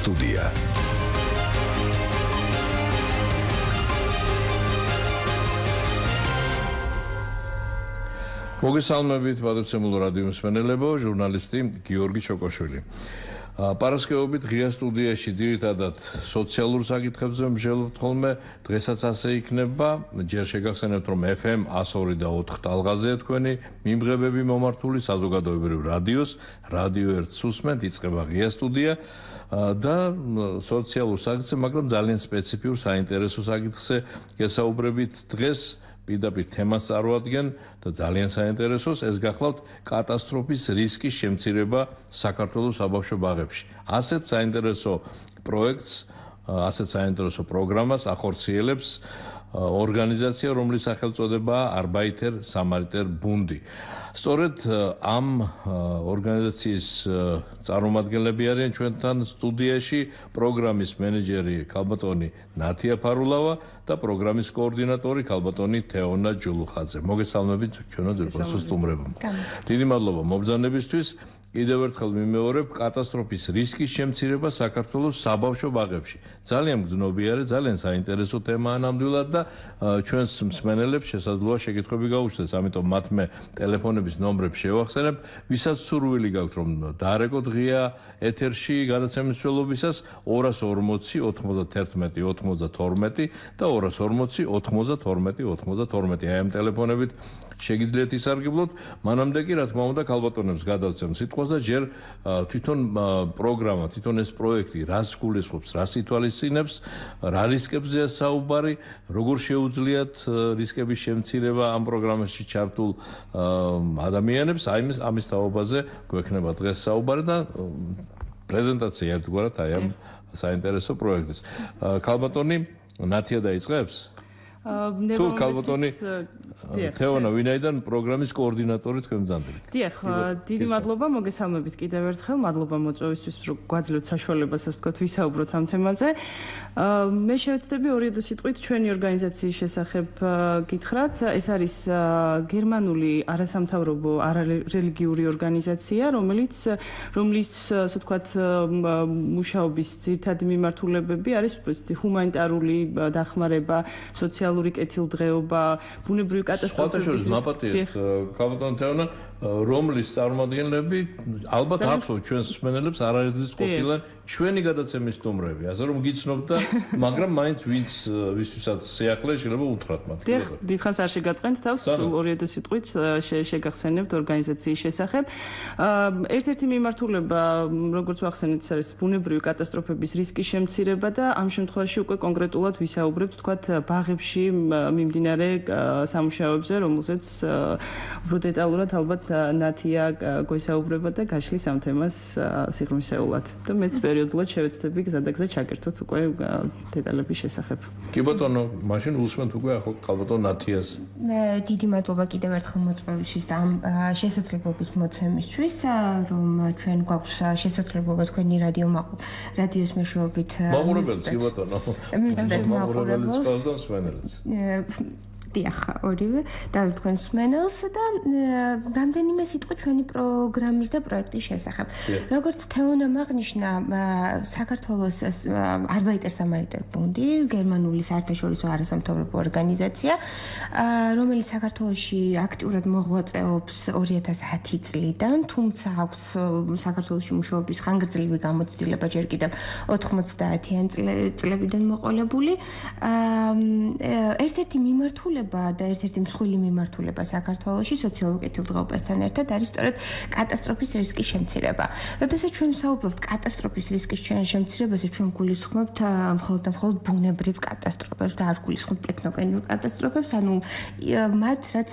სტუდია. მოგესალმებით პატივცემულ რადიო მსმენელებო, ჟურნალისტი გიორგი ჩოკოშვილი. პარასკევობით ღია სტუდიაში ძირითადად სოციალურ საკითხებზე მსჯელობთ ხოლმე, დღესაც ასე იქნება. ჯერ შეგახსენებთ, რომ FM 102 და 4 ტალღაზეა თქვენი მიმღებები მომართული საზოგადოებრივ რადიოს, რადიო 1-ს უსმენთ, იწყება ღია სტუდია და სოციალურ საკითხზე, მაგრამ ძალიან სპეციფიურ საინტერესო საკითხზე გესაუბრებით დღეს. პირდაპირ თემას წარმოადგენ და ძალიან საინტერესოს ეს გახლავთ კატასტროფის რისკის შემცირება საქართველოს საბავშვო ბაღებში. ასეთ საინტერესო პროექტს, ასეთ საინტერესო პროგრამას ახორციელებს ორგანიზაცია, რომლის სახელწოდებაა Arbeiter Samariter Bund. სწორედ ამ ორგანიზაციის წარმომადგენლები არიან ჩვენთან სტუდიაში პროგრამის მენეჯერი ქალბატონი ნათია ფარულავა და პროგრამის კოორდინატორი ქალბატონი თეონა ჯულუხაძე. მოგესალმებით ჩვენო დირექტორს სტუმრებო. დიდი მადლობა მობრძანებისთვის. კიდევ ერთხელ მიმეორებ კატასტროფის რისკის შემცირება საქართველოს საბავშვო ბაღებში. ძალიან გრძნობიარე, ძალიან საინტერესო თემაა ნამდვილად და ჩვენს მსმენელებს შესაძლოა შეკითხვები გაუჩნდეს, ამიტომ მათ მე ტელეფონების ნომრებს შევახსენებ, ვისაც სურვილი გაქვთ რომ დაარეკოთ ღია ეთერში გადაცემის მსვლელობისას 240 91 92 და 240 92 92. აი ამ ტელეფონებით შეგიძლიათ ისარგებლოთ. მანამდე კი რა თქმა უნდა ქალბატონებს გადავცემ სიტყვას და ჯერ თვითონ პროგრამა, თვითონ ეს პროექტი რას გულისხმობს, რას ითვალისწინებს, რა რისკებზეა საუბარი, როგორ შეუძლიათ რისკების შემცირება ამ პროგრამაში ჩართულ ადამიანებს. ამის თაობაზე გვექნება დღეს საუბარი და პრეზენტაცია ერთგვარად აი ამ საინტერესო პროექტის. ქალბატონი ნათია დაიწყებს? თუ ქალბატონი თეონა ვინაიდან პროგრამის კოორდინატორი თქვენ მზადებით. დიახ, დიდი მადლობა, მოგესალმებით კიდევ ერთხელ, მადლობა მოწვევისთვის, რომ გვაძლევთ საშუალებას, ასე ვთქვათ, ვისაუბროთ ამ თემაზე. მე შევეცდები 2 სიტყვით ჩვენი ორგანიზაციის შესახებ გითხრათ. ეს არის გერმანული არასამთავრობო არარელიგიური ორგანიზაცია, რომლის ასე ვთქვათ, მუშაობის ძირითადი მიმართულებები არის ჰუმანიტარული დახმარება, სოციალური კეთილდღეობა, ბუნებრივი კატასტროფების რისკი. მაპატიეთ, ქალბატონ თეონა, რომლის წარმომადგენლები ალბათ ახსოვს ჩვენს მსმენელებს არაერთგზის ყოფილან ჩვენი გადაცემის სტუმრები, ასე რომ გიცნობთ და მაგრამ მაინც ვისთვისაც სიახლე შეიძლება უთხრათ მათ. დიახ, დიდხანს არ შეგაწყენთ თავს, სულ 2 სიტყვით შეგახსენებთ ორგანიზაციის შესახებ. ერთ-ერთი მიმართულება, როგორც ვახსენეთ, ეს არის ბუნებრივი კატასტროფების რისკის შემცირება და ამ შემთხვევაში უკვე კონკრეტულად ვისაუბრებთ, თქვათ, ბაღებში მიმდინარე სამუშაოებზე, რომელზეც უფრო დეტალურად ალბათ ნათია გვესაუბრება და გაშლის ამ თემას სიღრმისეულად. და მეც პერიოდულად შევეცდები გზადაგზა ჩაკერთოთ უკვე დეტალების შესახებ. კი ბატონო, მაშინ უსმენთ უკვე ახლა ქალბატონ ნათიას. დიდი მადლობა კიდევ ერთხელ მოწვევისთვის და ამ შესაძლებლობის მოცემისთვის, რომ ჩვენ გვაქვს შესაძლებლობა თქვენი რადიოს მეშვეობით მაყურებელს კი ბატონო. მივდეთ მაყურებელს. დიახ, ორივე და თქვენ მსმენელს და რამდენიმე სიტყვა ჩვენი პროგრამის და პროექტის შესახებ. როგორც თეონამ აღნიშნა, საქართველოს Arbeiter Samariter Bund, გერმანული საერთაშორისო არასამთავრობო ორგანიზაცია, რომელიც საქართველოში აქტიურად მოღვაწეობს 2010 წლიდან, თუმცა აქვს საქართველოში მუშაობის ხანგრძლივი გამოცდილება ჯერ კიდევ 90-იან წლებიდან მოყოლებული. ერთ-ერთი მიმართულება და ერთ-ერთი მსხვილი მიმართულება საქართველოში სოციალურ კეთილდღეობასთან ერთად არის სწორედ კატასტროფის რისკის შემცირება. როდესაც ჩვენ ვსაუბრობთ კატასტროფის რისკის შემცირებაზე, ჩვენ გულისხმობთ მხოლოდ ბუნებრივ კატასტროფებს და არ გულისხმობთ ტექნოგენურ კატასტროფებს, ანუ მათ რაც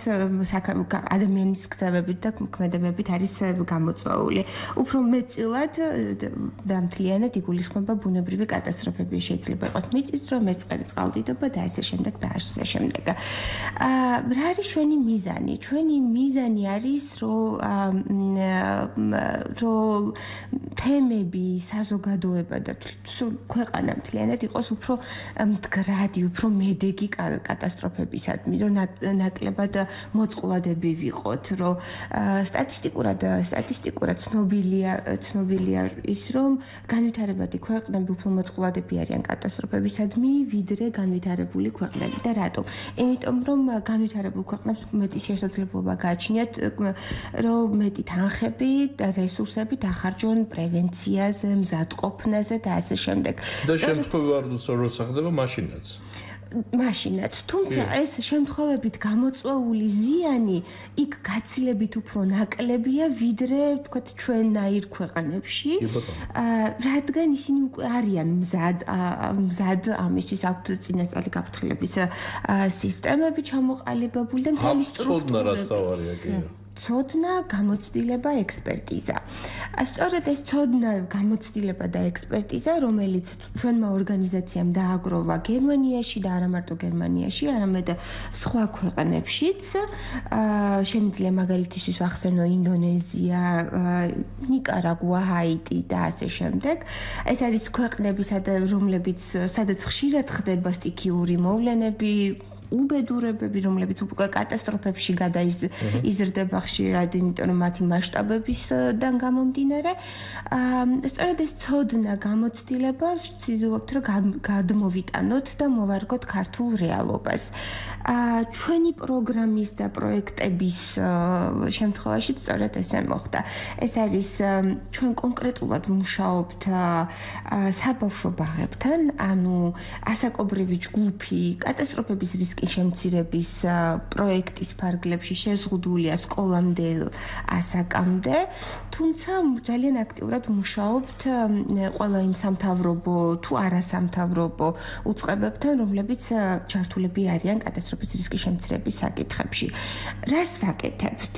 ადამიანის გზავებით და ქმედებებით არის გამოწვეული. უფრო მეტწილად და მთლიანად იგულისხმება ბუნებრივი კატასტროფები, შეიძლება იყოს მიწისძვრა, მეწყერი წყალდიდობა და ასე შემდეგ და ასე შემდეგ. რა არის ჩვენი მიზანი? ჩვენი მიზანი არის, რომ თემები, საზოგადოება და სულ ქვეყანა მთლიანად იყოს უფრო მდგრადი, უფრო მედეგი კატასტროფებისადმი, რომ ნაკლებად მოწყვლადები ვიყოთ, რომ სტატისტიკურად ცნობილია ის, რომ განვითარებადი ქვეყნები უფრო მოწყვლადები არიან კატასტროფებისადმი, ვიდრე განვითარებული ქვეყნები და რატომ? იმიტომ რომ განვითარებულ ქვეყნებს მეტი შესაძლებლობა გააჩნიათ, რომ მეტი თანხები და რესურსები დახარჯონ პრევენციაზე, მზადყოფნაზე და ასე შემდეგ. და შემთხვევა როცა ხდება მაშინაც. თუმცა ეს შემთხვევებით გამოწვეული ზიანი იქ გაცილებით უფრო ნაკლებია, ვიდრე თქვათ ჩვენნაირ ქვეყანებში. რადგან ისინი უკვე არიან მზად ამისთვის აქვთ წინასწარი გაფრთხილების სისტემები ჩამოყალიბებული და მთელი სტრუქტურები. ცოდნა, გამოცდილება, ექსპერტიზა. სწორედ ეს ცოდნა, გამოცდილება და ექსპერტიზა, რომელიც ჩვენმა ორგანიზაციამ დააგროვა გერმანიაში და არა მარტო გერმანიაში, არამედ სხვა ქვეყნებშიც, შემიძლია მაგალითისთვის ვახსენო ინდონეზია, ნიკარაგუა, ჰაიტი და ასე შემდეგ. ეს არის ქვეყნები, სადაც ხშირად ხდება სტიქიური მოვლენები, უბედურებები, რომლებიც უკვე კატასტროფებში იზრდება ხშირად, იმიტომ რომ მათი მასშტაბებისგან გამომდინარე. სწორედ ეს ცოდნა, გამოცდილება ვცდილობთ, რომ გადმოვიტანოთ და მოვარგოთ ქართულ რეალობას. ჩვენი პროგრამის და პროექტების შემთხვევაში სწორედ ესე მოხდა. ეს არის ჩვენ კონკრეტულად მუშაობთ საბავშვო ბაღებთან, ანუ ასაკობრივი ჯგუფი კატასტროფების რისკის შემცირების პროექტის ფარგლებში შეზღუდულია სკოლამდელ ასაკამდე, თუმცა ძალიან აქტიურად მუშაობთ ყველა იმ სამთავრობო თუ არასამთავრობო უწყებებთან, რომლებიც ჩართულები არიან კატასტროფის რისკის შემცირების საკითხებში. რას ვაკეთებთ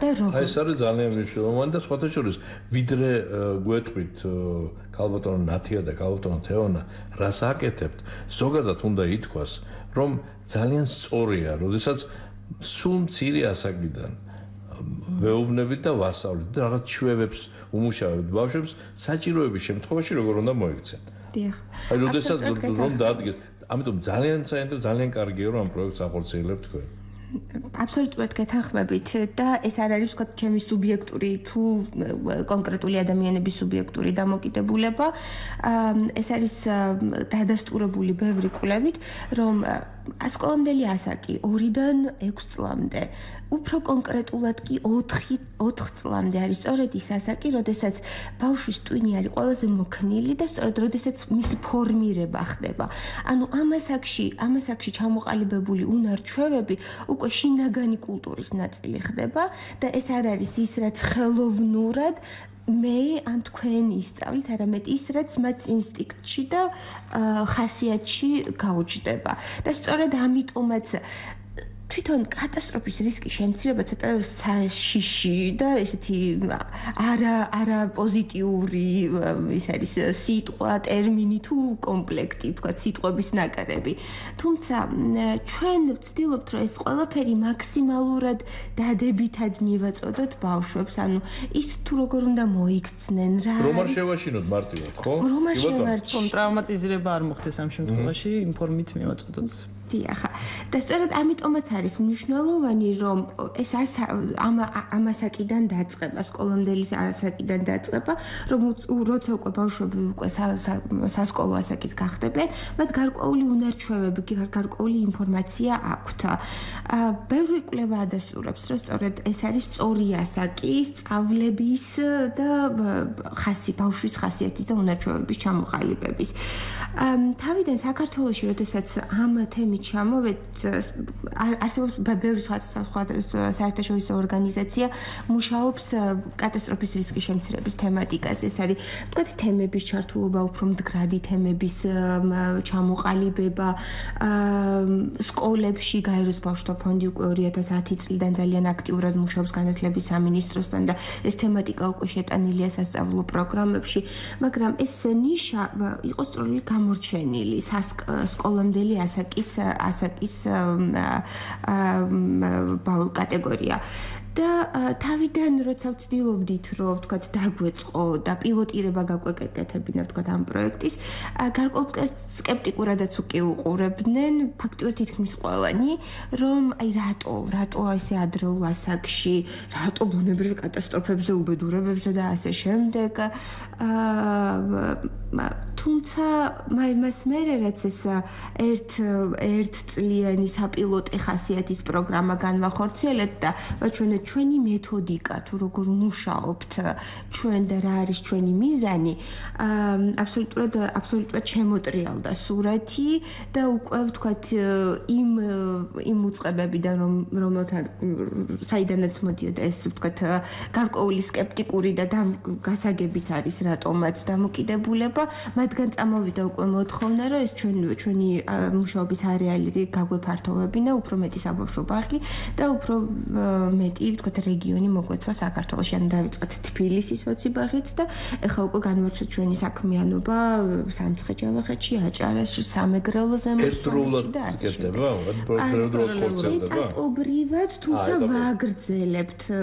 და როგორ? ეს არის ძალიან მნიშვნელოვანი და სხვათა შორის, ვიდრე გვეტყვით ქალბატონო ნათია და ქალბატონო თეონა, რას აკეთებთ? ზოგადად უნდა ითქვას, რომ ძალიან სწორია, როდესაც სულ მცირე ასაკიდან ვეუბნებით და ვასწავლით და რაღაც ჩვევებს უმუშავებთ ბავშვებს საჭიროების შემთხვევაში როგორ უნდა მოიქცენ. დიახ. აი, როდესაც რომ დაადგეს, ამიტომ ძალიან კარგია რომ ამ პროექტს ახორციელებთ თქვენ. აბსოლუტურად გეთანხმებით და ეს არ არის ვთქვათ ჩემი სუბიექტური თუ კონკრეტული ადამიანების სუბიექტური დამოკიდებულება. ეს არის დადასტურებული ბევრი კვლევით, რომ სკოლამდელი ასაკი 2-დან 6 წლამდე, უფრო კონკრეტულად კი 4 წლამდე არის სწორედ ის ასაკი, როდესაც ბავშვის ტვინი არის ყველაზე მოქნილი და სწორედ როდესაც მისი ფორმირება ხდება. ანუ ამ ასაკში ჩამოყალიბებული უნარ-ჩვევები უკვე შინაგანი კულტურის ნაწილი ხდება და ეს არ არის ის, რაც ხელოვნურად მე ან თქვენ ისწავლით, არამედ ის, რაც მათ ინსტინქტში და ხასიათში გაუჩნდება. და სწორედ ამიტომაც თვითონ კატასტროფის რისკის შემცირება ცოტა საშიში და ესეთი არა პოზიტიური ის არის სიტყვა, ტერმინი თუ კომპლექტი, თქვა სიტყვების ნაკრები. თუმცა ჩვენ ვცდილობთ, რომ ეს ყველაფერი მაქსიმალურად დადებითად მივაწოდოთ ბავშვებს, ანუ ის თუ როგორ უნდა მოიქცნენ, რა რომ არ შევაშინოთ მარტივად, ხო? რომ არ შევარჩინოთ. რომ ტრავმატიზება არ მოხდეს ამ შემთხვევაში, ინფორმით მივაწოდოთ. დიახ. და სწორედ ამიტომაც არის მნიშვნელოვანი, რომ ეს ამ ასაკიდან დაწყება, სკოლამდელი ასაკიდან დაწყება, რომ როცა უკვე ბავშვები უკვე სასკოლო ასაკის გახდებიან, მათ გარკვეული უნარ-ჩვევები, გარკვეული ინფორმაცია აქვთ. ბევრი კვლევა ადასტურებს, რომ სწორედ ეს არის სწორი ასაკი სწავლების და ბავშვის ხასიათის და უნარ-ჩვევების ჩამოყალიბების. თავიდან საქართველოში, როდესაც ამ თემით ჩამოვედი, არსებობს ბევრი სხვა საერთაშორისო ორგანიზაცია მუშაობს კატასტროფის რისკის შემცირების თემატიკაზე. ეს არის, ვთქვათ, თემების ჩართულობა, უფრო მდგრადი თემების ჩამოყალიბება, სკოლებში გაეროს ბავშვთა ფონდი უკვე 2010 წლიდან ძალიან აქტიურად მუშაობს განათლების სამინისტროსთან და ეს თემატიკა უკვე შეტანილია სასწავლო პროგრამებში, მაგრამ ეს ნიშა იყო სწორედ გამორჩენილი სკოლამდელი ასაკის ასაკის კატეგორია. და თავიდან როცა ვცდილობდით რომ ვთქვათ დაგვეწყო და პილოტირება გაგვეკეთებინა ვთქვათ ამ პროექტის გარკვეულწილად სკეპტიკურადაც უკვე უყურებდნენ ფაქტობრივად თითქმის ყველანი რომ აი რატო ესე ადრეულ ასაკში რატო ბუნებრივ კატასტროფებზე უბედურებებზე და ასე შემდეგ თუმცა მას მერე რაც ეს ერთ წლიანი საპილოტე ხასიათის პროგრამა განვახორციელეთ და ჩვენი მეთოდიკა თუ როგორ მუშაობთ ჩვენ და რა არის ჩვენი მიზანი აბსოლუტურად შემოტრიალდა სურათი და უკვე ვთქვათ იმ უწყებებიდან რომელთან საიდანაც მოდიოდა ეს ვთქვათ გარკვეული სკეპტიკური და გასაგებიც არის რატომაც დამოკიდებულება მათგან წამოვიდა უკვე მოთხოვნა რომ ეს ჩვენი მუშაობის არეალი გაგვეფართოვებინა უფრო მეტი საბავშვო ბაღი და უფრო მეტი ვთქვათ რეგიონი მოგვეცვა საქართველოში ან დავიწყეთ თბილისის 20 ბაღით და ეხლა უკვე განმორჩა ჩვენი საქმიანობა სამცხე-ჯავახეთში, აჭარაში, სამეგრელო ზემოწელში და ასე შემდეგ. ეტაპობრივად, თუმცა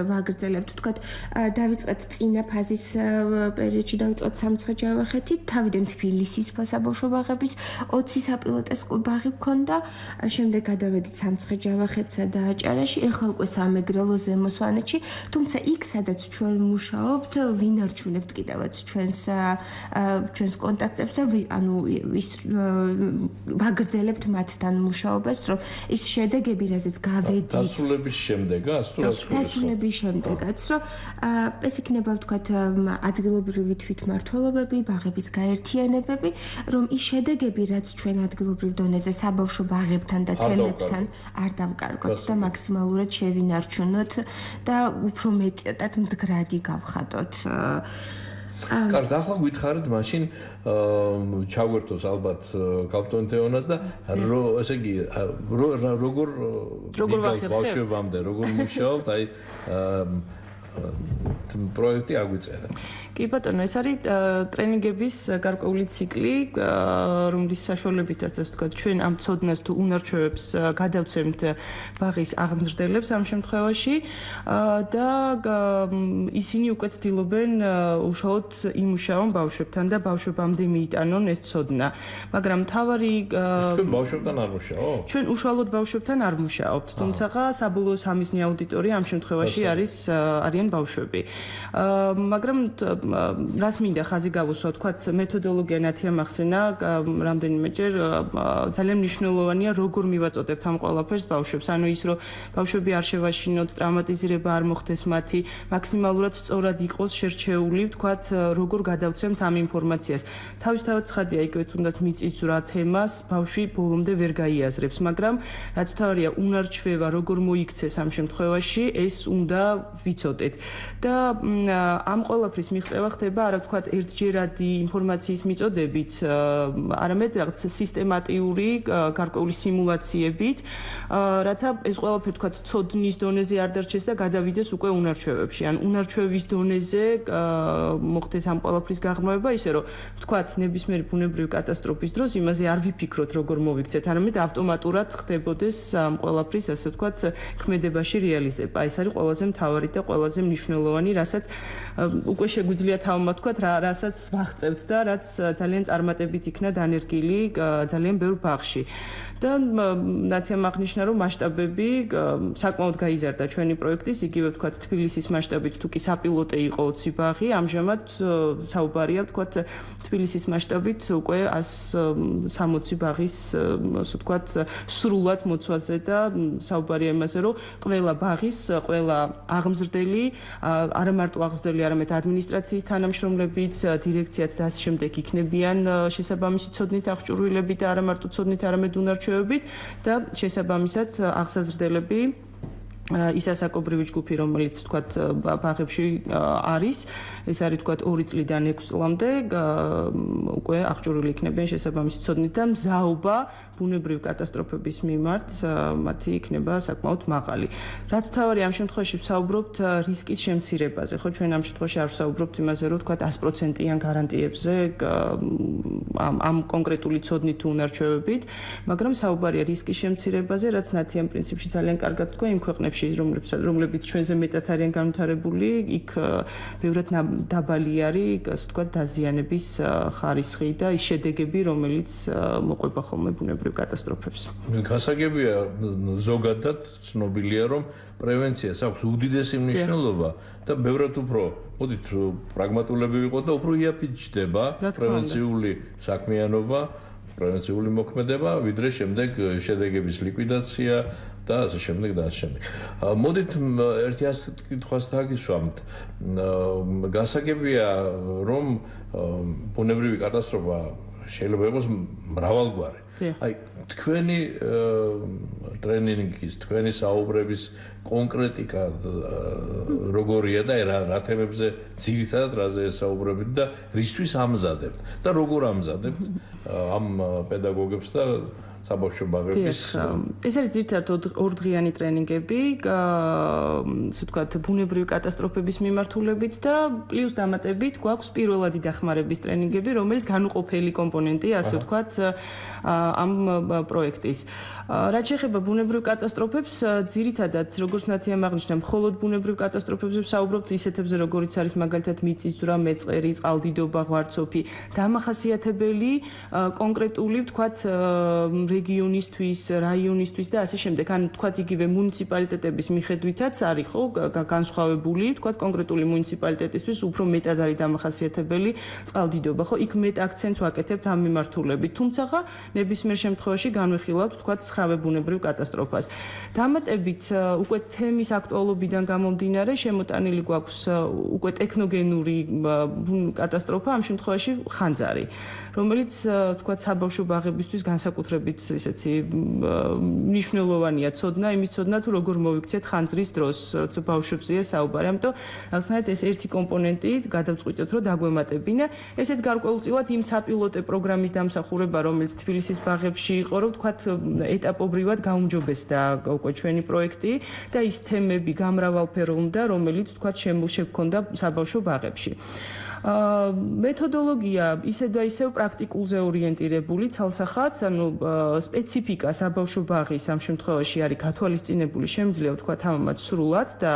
ვაგრძელებთ ვთქვათ დავიწყეთ წინა ფაზის პერიოდში დავიწყეთ სამცხე-ჯავახეთით, თავიდან თბილისის საბავშვო ბაღების 20 საპილოტეს ბაღი გქონდა, შემდეგ გადავედით სამცხე-ჯავახეთსა და აჭარაში, ეხლა უკვე სამეგრელო ზემოსვანეთში, თუმცა იქ სადაც ჩვენ მუშაობთ, ვინ არჩუნებთ კიდევაც ჩვენს კონტაქტებს და ანუ ის ვაგრძელებთ მათთან მუშაობას, რომ ის შედეგები, რაზეც გავედით დასრულების შემდეგაც, რომ ეს იქნება ვთქვათ ადგილობრივი თვითმმართველობები, ბაღების გაერთიანებები, რომ ის შედეგები, რაც ჩვენ ადგილობრივ დონეზე საბავშვო ბაღებთან და თემებთან არ დავკარგოთ და მაქსიმალურად შევინარჩუნოთ და უფრო მეტად მდგრადი გავხადოთ. კარგ, ახლა გითხარით მაშინ ჩაგვერთოს ალბათ კაპიტან თეონას და ესე იგი როგორ ბავშვებამდე როგორ მუშაობთ, აი პროექტი აგვიწერა. კი ბატონო, ეს არის ტრენინგების გარკვეული ციკლი, რომლის საშუალებითაც ასე ვთქვათ, ჩვენ ამ ცოდნას თუ უნარჩვევებს გადავცემთ ბაღის აღმზრდელებს ამ შემთხვევაში და ისინი უკვე ცდილობენ უშუალოდ იმუშაონ ბავშვებთან და ბავშვებამდე მიიტანონ ეს ცოდნა. მაგრამ მთავარი ჩვენ ბავშვებთან არ მუშაობთ? ჩვენ უშუალოდ ბავშვებთან არ მუშაობთ, თუმცა საბოლოო სამიზნე აუდიტორია ამ შემთხვევაში არიან ბავშვები. მაგრამ რას მინდა ხაზი გავუსვა, თქვათ მეთოდოლოგია ნათია მახსენა რამდენიმეჯერ ძალიან მნიშვნელოვანია როგორ მივაწოდებთ ამ ყველაფერს ბავშვებს. ანუ ის რომ ბავშვები არ შევაშინოთ, ტრაუმატიზირება არ მოხდეს მათი, მაქსიმალურად სწორად იყოს შერჩეული, თქვათ როგორ გადავცემთ ამ ინფორმაციას. თავისთავად ცხადია, იგივე თუნდაც მიწის რა თემას ბავშვი ბოლომდე ვერ გაიაზრებს, მაგრამ რაც თავარია უნარჩვევა როგორ მოიქცეს ამ შემთხვევაში, ეს უნდა ვიცოდეთ. და ამ ყველაფრის მიღწევა ხდება არა ვთქვათ ერთჯერადი ინფორმაციის მიწოდებით, არამედ რაღაც სისტემატიური გარკვეული სიმულაციებით, რათა ეს ყველაფერი ვთქვათ ცოდნის დონეზე არ დარჩეს და გადავიდეს უკვე უნარჩვევებში. ან უნარჩვევის დონეზე მოხდეს ამ ყველაფრის გაღრმავება, ისე რომ ვთქვათ ნებისმიერი ბუნებრივი კატასტროფის დროს იმაზე არ ვიფიქროთ როგორ მოვიქცეთ, არამედ ავტომატურად ხდებოდეს ამ ყველაფრის ასე ვთქვათ ქმედებაში რეალიზება. ეს არის ყველაზე მთავარი და ყველაზე მნიშვნელოვანი, რასაც უკვე შეგვიძლია თავმა თქვათ, რასაც ვაღწევთ და რაც ძალიან წარმატებით იქნა დანერგილი ძალიან ბევრ ბაღში. და ნათია აღნიშნა, რომ მასშტაბები საკმაოდ გაიზარდა ჩვენი პროექტის, იგივე ვთქვათ თბილისის მასშტაბით თუ კი საპილოტე იყო 20 ბაღი, ამჟამად საუბარია ვთქვათ თბილისის მასშტაბით უკვე 160 ბაღის ასე ვთქვათ სრულად მოცვაზე და საუბარია იმაზე, რომ ყველა ბაღის, ყველა აღმზრდელი, არა მარტო აღმზრდელი, არამედ ადმინისტრაციის თანამშრომლებიც, დირექციაც და ასე შემდეგ იქნებიან შესაბამისი ცოდნით აღჭურვილები და არა მარტო ცოდნით, არამედ უნარჩვევებით და შესაბამისად აღსაზრდელები ის ასაკობრივი ჯგუფი, რომელიც თქვათ ბაღებში არის, ეს არის თქვათ 2 წლიდან 6 წლამდე, უკვე აღჭურვილი იქნებიან შესაბამისი ცოდნით და მზაობა ბუნებრივი კატასტროფების მიმართ მათი იქნება საკმაოდ მაღალი. რაც მთავარი ამ შემთხვევაში ვსაუბრობთ რისკის შემცირებაზე, ხო ჩვენ ამ შემთხვევაში არ ვსაუბრობთ იმაზე, რომ თქვათ 100%-იან გარანტიებზე ამ კონკრეტული ცოდნით თუ უნარჩვევებით, მაგრამ საუბარია რისკის შემცირებაზე, რაც ნათიან პრინციპში ძალიან კარგად თქვა იმ ქვეყნებში რომლებიც ჩვენზე მეტად არიან განვითარებული, იქ ბევრად დაბალი არის, ასე ვთქვათ, დაზიანების ხარისხი და ის შედეგები, რომელიც მოყვება ხოლმე ბუნებრივ კატასტროფებს. გასაგებია, ზოგადად ცნობილია, რომ პრევენციას აქვს უდიდესი მნიშვნელობა და ბევრად უფრო, მოდით, პრაგმატულები ვიყოთ და უფრო იაფით ჯდება პრევენციული საქმიანობა, პრევენციული მოქმედება, ვიდრე შემდეგ შედეგების ლიკვიდაცია და ასე შემდეგ და ასე შემდეგ. მოდით ერთი კითხვას დაგისვამთ. გასაგებია, რომ ბუნებრივი კატასტროფა შეიძლება იყოს მრავალგვარი. აი, თქვენი ტრენინგის, თქვენი საუბრების კონკრეტიკა როგორია და რა თემებზე ძირითადად რაზე ესაუბრებით და რისთვის ამზადებთ და როგორ ამზადებთ ამ პედაგოგებს და საბავშვო ბაღების. ეს არის ძირითადად ორდღიანი ტრენინგები, ასე ვთქვათ, ბუნებრივი კატასტროფების მიმართულებით და პლუს დამატებით გვაქვს პირველადი დახმარების ტრენინგები, რომელიც განუყოფელი კომპონენტია, ასე ვთქვათ, ამ პროექტის. რაც შეეხება ბუნებრივ კატასტროფებს, ძირითადად, როგორც ნათიამ აღნიშნა, მხოლოდ ბუნებრივ კატასტროფებზე ვსაუბრობთ, ისეთებზე, როგორიც არის მაგალითად მიწისძვრა, მეწყერი, წყალდიდობა, ღვარცოფი, დამახასიათებელი კონკრეტული, ვთქვათ, რეგიონისთვის, რაიონისთვის და ასე შემდეგ. ან თქვათ იგივე მუნიციპალიტეტების მიხედვითაც არის ხო განსხვავებული, თქვათ კონკრეტული მუნიციპალიტეტისთვის უფრო მეტად არის დამახასიათებელი წყალდიდობა, ხო? იქ მეტ აქცენტს ვაკეთებთ ამ მიმართულებით. თუმცა ნებისმიერ შემთხვევაში განვიხილავთ, თქვათ, ცხრავე ბუნებრივ კატასტროფას. დამატებით უკვე თემის აქტუალობიდან გამომდინარე, შემოტანილი გვაქვს უკვე ტექნოგენური კატასტროფა, ამ შემთხვევაში ხანძარი, რომელიც თქვათ საბავშვო ბაღებისთვის განსაკუთრებით ისეთი მნიშვნელოვანია ცოდნა, იმის ცოდნა თუ როგორ მოვიქცეთ ხანძრის დროს, როცა ბავშვებზეა საუბარი. ამიტომ რაღაცნაირად ეს ერთი კომპონენტი გადავწყვიტეთ, რომ დაგვემატებინა. ესეც გარკვეულწილად იმ საპილოტე პროგრამის დამსახურება, რომელიც თბილისის ბაღებში იყო, რომ თქვათ ეტაპობრივად გაუმჯობესდა უკვე ჩვენი პროექტი და ის თემები გამრავალფეროვდა, რომელიც თქვათ შეგვქონდა საბავშვო ბაღებში. მეთოდოლოგია ისე და ისევ პრაქტიკულზე ორიენტირებული, ცალსახად, ანუ სპეციფიკა საბავშვო ბაღის ამ შემთხვევაში არის გათვალისწინებული, შემიძლია ვთქვათ ამათ სრულად და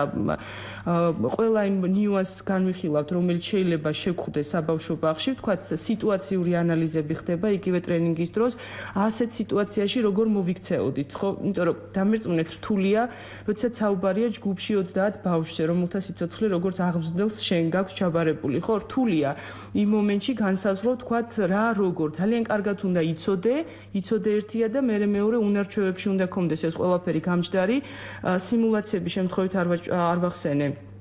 ყველა იმ ნიუანსს განვიხილავთ, რომელიც შეიძლება შეგხვდეს საბავშვო ბაღში, ვთქვათ სიტუაციური ანალიზები ხდება იგივე ტრენინგის დროს, ასეთ სიტუაციაში როგორ მოვიქცეოდით, ხო? იმიტომ რომ დამერწმუნეთ რთულია, როდესაც საუბარია ჯგუფში 30 ბავშვზე, რომელთა სიცოცხლე როგორც აღმზრდელს შენ გაქვს ჩაბარებული, ხო? რთულია იმ მომენტში განსაზღვრო, თქვათ, რა როგორ ძალიან კარგად უნდა იცოდე ერთია და მეორე უნარჩვევებში უნდა კონდეს ეს ყველაფერი გამჯდარი, სიმულაციების შემთხვევით არ ვახსენე.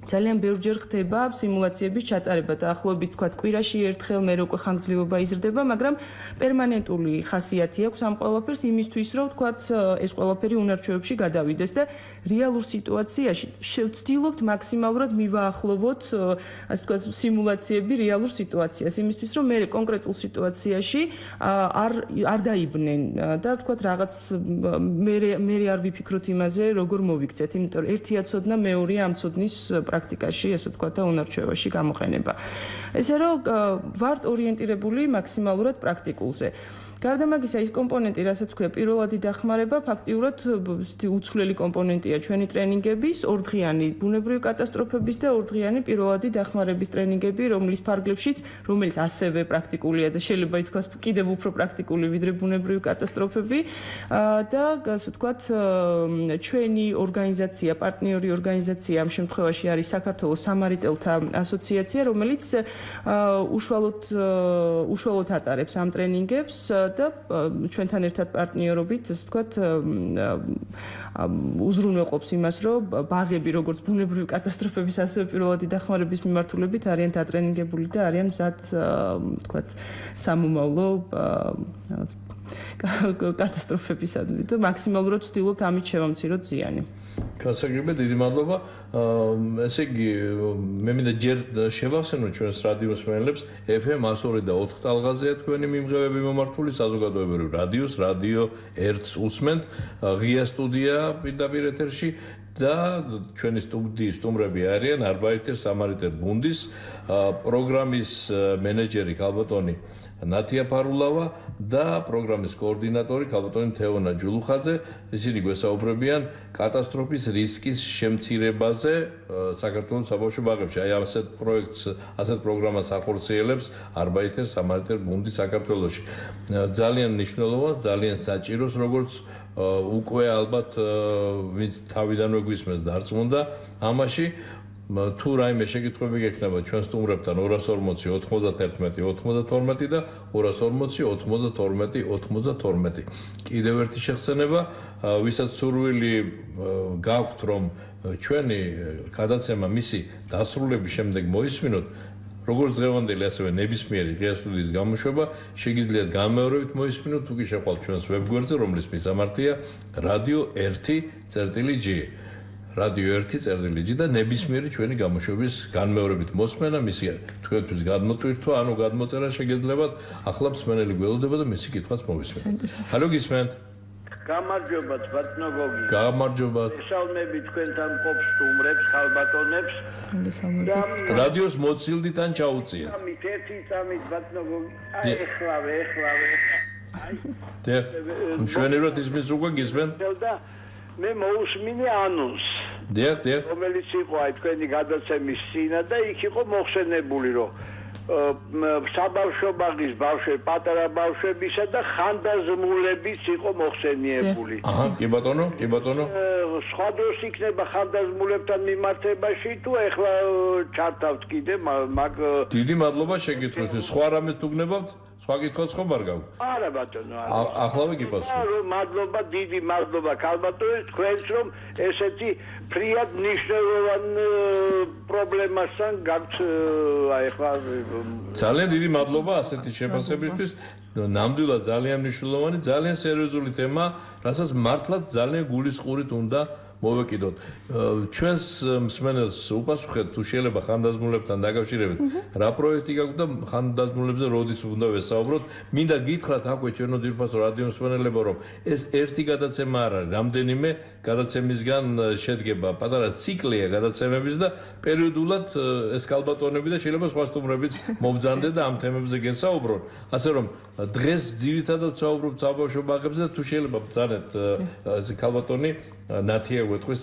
ძალიან ბევრჯერ ხდება სიმულაციების ჩატარება და ახლობით თქვათ კვირაში ერთხელ მე უკვე ხანგრძლივობა იზრდება, მაგრამ პერმანენტული ხასიათი აქვს ამ ყველაფერს იმისთვის, რომ თქვათ ეს ყველაფერი უნარჩვევებში გადავიდეს და რეალურ სიტუაციაში შევცდილობთ მაქსიმალურად მივაახლოვოთ, ასე ვთქვათ, სიმულაციები რეალურ სიტუაციას, იმისთვის, რომ მე კონკრეტულ სიტუაციაში არ დაიბნენ და თქვათ რაღაც მე არ ვიფიქროთ იმაზე, როგორ მოვიქცეთ, იმიტომ რომ ერთია ცოდნა, მეორეა ამ ცოდნის პრაქტიკაში, ასე ვთქვათ, და უნარჩვევაში გამოყენება. ესე რომ ვართ ორიენტირებული მაქსიმალურად პრაქტიკულზე. გარდა მაგისა, ის კომპონენტი, რასაც ქვია პირველადი დახმარება, ფაქტიურად უცვლელი კომპონენტია ჩვენი ტრენინგების, ორდღიანი ბუნებრივი კატასტროფების და ორდღიანი პირველადი დახმარების ტრენინგები, რომლის ფარგლებშიც, რომელიც ასევე პრაქტიკულია და შეიძლება ითქვას კიდევ უფრო პრაქტიკული ვიდრე ბუნებრივი კატასტროფები და ასე ვთქვათ, ჩვენი ორგანიზაცია, პარტნიორი ორგანიზაცია ამ შემთხვევაში არის საქართველოს სამარიტელთა ასოციაცია, რომელიც უშუალოდ ატარებს ამ ტრენინგებს და ჩვენთან ერთად პარტნიორობით, ასე ვთქვათ, უზრუნველყოფს იმას, რომ ბაღები, როგორც ბუნებრივი კატასტროფების, ასევე პირველადი დახმარების მიმართულებით არიან დატრენინგებული და არიან მზად, ვთქვათ, სამომავლო კატასტროფებისადმი და მაქსიმალურად ვცდილობთ ამით შევამციროთ ზიანი. გასაგებია, დიდი მადლობა. ესე იგი, მე მინდა ჯერ შევახსენო ჩვენს რადიოს მსმენელებს, FM 102 და 4 ტალღაზეა თქვენი მიმღებები მომართული საზოგადოებრივ რადიოს, რადიო 1-ს უსმენთ, ღია სტუდია პირდაპირ ეთერში და ჩვენი სტუდიის სტუმრები არიან Arbeiter Samariter Bundes პროგრამის მენეჯერი ქალბატონი ნათია ფარულავა და პროგრამის კოორდინატორი ქალბატონი თეონა ჯულუხაძე. ისინი გვესაუბრებიან კატასტროფის რისკის შემცირებაზე საქართველოს საბავშვო ბაღებში. აი ასეთ პროექტს, ასეთ პროგრამას ახორციელებს Arbeiter Samariter Bundes საქართველოში. ძალიან მნიშვნელოვანს, ძალიან საჭიროს, როგორც უკვე ალბათ ვინც თავიდანვე გვისმენს დარწმუნდა ამაში. თუ რაიმე შეკითხვები გექნება ჩვენ სტუმრებთან 240 91 92 და 240 92 92. კიდევ ერთი შეხსენება, ვისაც სურვილი გაქვთ რომ ჩვენი გადაცემა მისი დასრულების შემდეგ მოისმინოთ, როგორც დღევანდელი ასევე ნებისმიერი ღია სტუდიის გამოშვება, შეგიძლიათ გამეორებით მოისმინოთ, თუ კი შეხვალთ ჩვენს ვებგვერდზე, რომლის მისამართია Radio 1.G. Radio 1.G და ნებისმიერი ჩვენი გამოშვების განმეორებით მოსმენა, მისი თქვენთვის გადმოტვირთვა, ანუ გადმოწერა შეგეძლებათ, ახლა მსმენელი გველოდება და მისი კითხვაც მოვისმენთ. Halo გისმენთ? გამარჯობა ბატონოგოგი. გამარჯობა. ესალმები თქვენთან ყოფს სტუმრებს, ქალბატონებს. რადიოს მოცილდით ან ჩაუწიეთ? ერთი წამით ბატონოგოგი. აი ეხლავე. დიახ. მშვენივრად ისმის უკვე გისმენთ? და მე მოусმინე ანონს. დიახ. რომელიც იყო აი თქვენი გადაცემის წინა და იქ იყო მოხსენებული რომ საბავშვო ბაღის ბავშვები, პატარა ბავშვებისა და ხანდაზმულების იყო მოხსენიებული. კი ბატონო. სხვა დროს იქნება ხანდაზმულებთან მიმართებაში თუ ეხლა ჩართავთ კიდე მაგ დიდი მადლობა შეკითხვისთვის. სხვა რამეს თუ გნებავთ? სხვა კითხვაც ხომ არ გაქვთ? არა ბატონო, ახლავე გიპასუხოთ. მადლობა, დიდი მადლობა ქალბატონო, თქვენს რომ ესეთი ფრიად მნიშვნელოვან პრობლემასთან გაქვთ აი ხა ძალიან დიდი მადლობა ასეთი შეფასებისთვის. ნამდვილად ძალიან მნიშვნელოვანი, ძალიან სერიოზული თემა, რასაც მართლაც ძალიან გულისყურით უნდა მოვეკიდოთ. ჩვენს მსმენელს უპასუხეთ თუ შეიძლება ხანდაზმულებთან დაკავშირებით რა პროექტი გაქვთ და ხანდაზმულებზე როდის უნდა ვესაუბროთ. მინდა გითხრათ აქვე ჩვენო ძირფასო რადიო მსმენელებო რომ ეს ერთი გადაცემა არ არის, რამდენიმე გადაცემისგან შედგება, პატარა ციკლია გადაცემების და პერიოდულად ეს ქალბატონები და შეიძლება სხვა სტუმრებიც მობრძანდნენ და ამ თემებზე გესაუბრონ. ასე რომ დღეს ძირითადად საუბრობთ საბავშვო ბაღებზე და თუ შეიძლება ბრძანეთ ეს ქალბატონი ნათია გეტყვის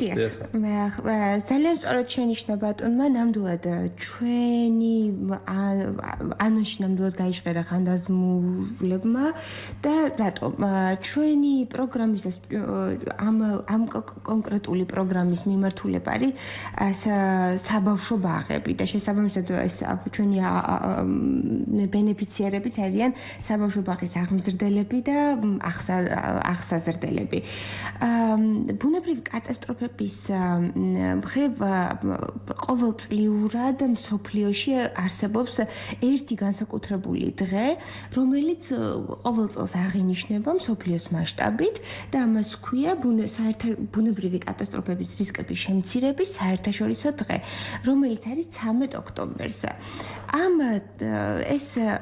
ძალიან სწორად შენიშნა ბატონმა, ნამდვილად ჩვენი ანონში ნამდვილად გაიჟღერა ხანდაზმულებმა და რატომ ჩვენი პროგრამის ამ კონკრეტული პროგრამის მიმართულება არის საბავშვო ბაღები და შესაბამისად ეს ჩვენი ბენეფიციარებიც არიან საბავშვო ბაღის აღმზრდელები და აღსაზრდელები. ბუნებრივი კატასტროფების მხრივ ყოველწლიურად მსოფლიოში არსებობს ერთი განსაკუთრებული დღე, რომელიც ყოველ წელს აღინიშნება მსოფლიოს მასშტაბით და ამას ჰქვია ბუნებრივი კატასტროფების რისკების შემცირების საერთაშორისო დღე, რომელიც არის 13 ოქტომბერს.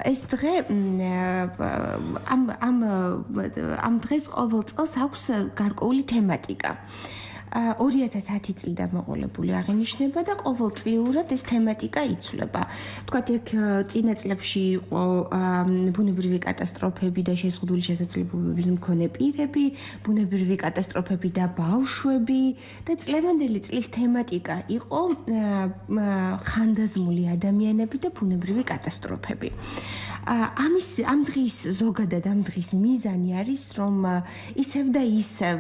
ეს დღე ამ დღეს ყოველ წელს აქვს გარკვეული თემატიკა. 2010 წლიდან მოყოლებული აღინიშნება და ყოველწლიურად ეს თემატიკა იცვლება. თქვათ, ეგ წინა წლებში იყო ბუნებრივი კატასტროფები და შეზღუდული შესაძლებლობების მქონე პირები, ბუნებრივი კატასტროფები და ბავშვები და წლევანდელი წლის თემატიკა იყო ხანდაზმული ადამიანები და ბუნებრივი კატასტროფები. ამ დღის ზოგადად ამ დღის მიზანი არის, რომ ისევ და ისევ